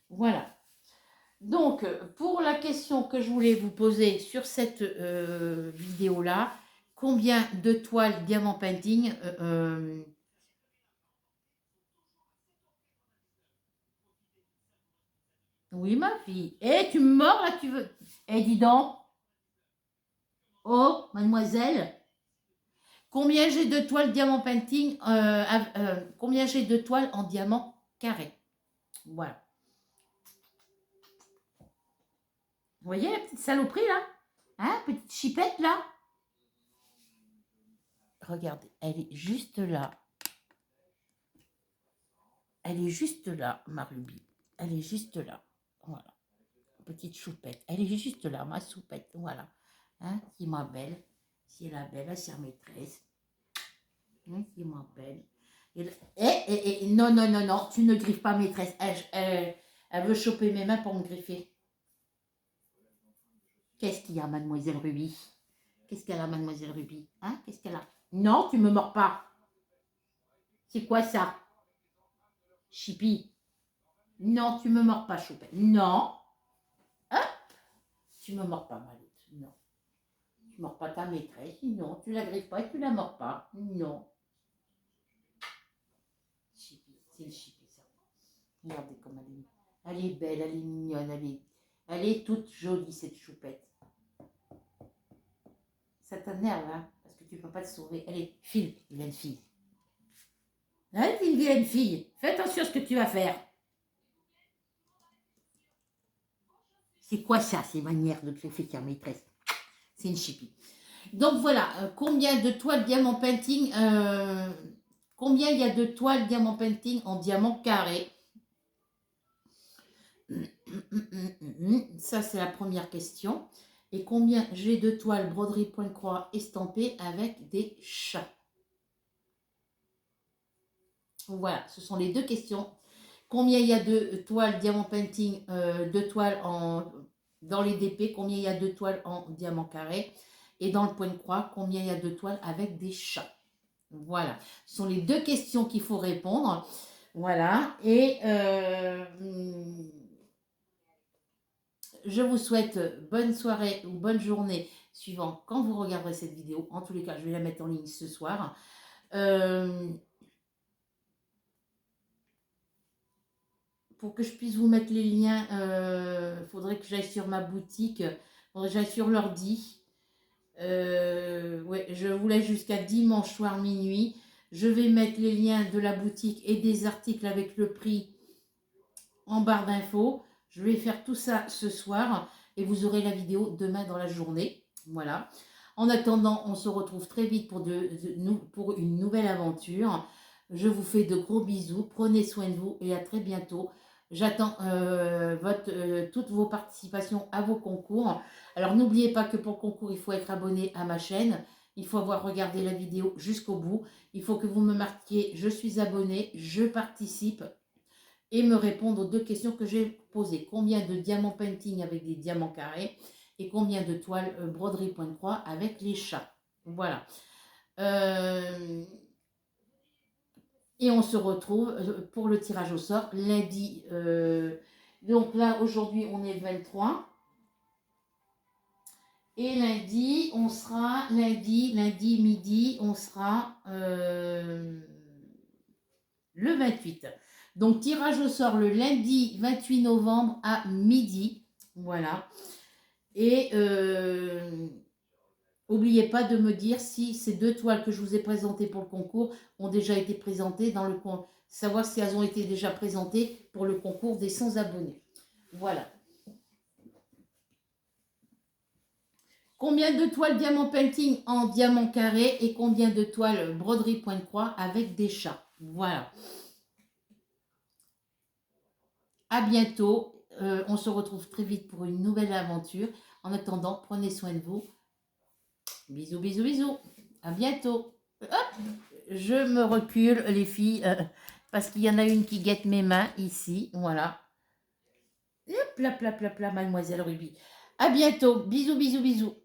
Voilà. Donc, pour la question que je voulais vous poser sur cette vidéo-là, combien de toiles diamant painting Oui, ma fille. Eh, tu me mords là, tu veux... Eh, dis donc. Oh, mademoiselle. Combien j'ai de toiles diamant painting combien j'ai de toiles en diamant carré. Voilà. Vous voyez la petite saloperie là? Hein, petite chipette là? Regardez, elle est juste là. Elle est juste là, ma rubis. Elle est juste là. Voilà. Petite choupette. Elle est juste là, ma soupette. Voilà. Hein, qui m'appelle. C'est la belle, la chère maîtresse. Hein, qui m'appelle. Non, non, non, non, tu ne griffes pas maîtresse. Elle veut choper mes mains pour me griffer. Qu'est-ce qu'il y a, mademoiselle Ruby? Qu'est-ce qu'elle a, mademoiselle Ruby? Hein? Qu'est-ce qu'elle a? Non, tu me mords pas. C'est quoi ça? Chippy. Non, tu me mords pas, choupette. Non. Hein? Tu me mords pas, Maloute. Non. Tu mords pas ta maîtresse. Non. Tu la griffes pas et tu la mords pas. Non. Chippy. C'est le Chippy, ça. Regardez comme elle est. Elle est belle, elle est mignonne, elle est toute jolie, cette choupette. Ça t'énerve, hein? Parce que tu ne peux pas te sauver. Allez, file, vilaine fille. Hein, t'es une vilaine fille. Fais attention à ce que tu vas faire. C'est quoi ça, ces manières de te faire maîtresse? C'est une chipie. Donc voilà, combien de toiles diamant painting combien il y a de toiles diamant painting en diamant carré? Ça, c'est la première question. Et combien j'ai de toiles broderie point croix estampées avec des chats? Voilà, ce sont les deux questions. Combien il y a de toiles diamant painting, de toiles dans les DP? Combien il y a de toiles en diamant carré? Et dans le point de croix, combien il y a de toiles avec des chats? Voilà, ce sont les deux questions qu'il faut répondre. Voilà, et je vous souhaite bonne soirée ou bonne journée, suivant quand vous regarderez cette vidéo. En tous les cas, je vais la mettre en ligne ce soir. Pour que je puisse vous mettre les liens, il faudrait que j'aille sur ma boutique, il faudrait que j'aille sur l'ordi. Ouais, je vous laisse jusqu'à dimanche soir minuit. Je vais mettre les liens de la boutique et des articles avec le prix en barre d'infos. Je vais faire tout ça ce soir et vous aurez la vidéo demain dans la journée. Voilà. En attendant, on se retrouve très vite pour une nouvelle aventure. Je vous fais de gros bisous. Prenez soin de vous et à très bientôt. J'attends toutes vos participations à vos concours. Alors n'oubliez pas que pour le concours, il faut être abonné à ma chaîne. Il faut avoir regardé la vidéo jusqu'au bout. Il faut que vous me marquiez « Je suis abonné, je participe » et me répondre aux deux questions que j'ai posées. Combien de diamants painting avec des diamants carrés et combien de toiles broderie point de croix avec les chats. Voilà. Et on se retrouve pour le tirage au sort lundi. Donc là, aujourd'hui, on est le 23. Et lundi, on sera, lundi midi, on sera le 28. Donc, tirage au sort le lundi 28 novembre à midi. Voilà. Et n'oubliez pas de me dire si ces deux toiles que je vous ai présentées pour le concours ont déjà été présentées dans le concours. Savoir si elles ont été déjà présentées pour le concours des 100 abonnés. Voilà. Combien de toiles diamant painting en diamant carré et combien de toiles broderie point de croix avec des chats. Voilà. À bientôt. On se retrouve très vite pour une nouvelle aventure. En attendant, prenez soin de vous. Bisous, bisous, bisous. À bientôt. Hop, je me recule, les filles, parce qu'il y en a une qui guette mes mains ici. Voilà. Hop, là, mademoiselle Ruby. À bientôt. Bisous, bisous, bisous.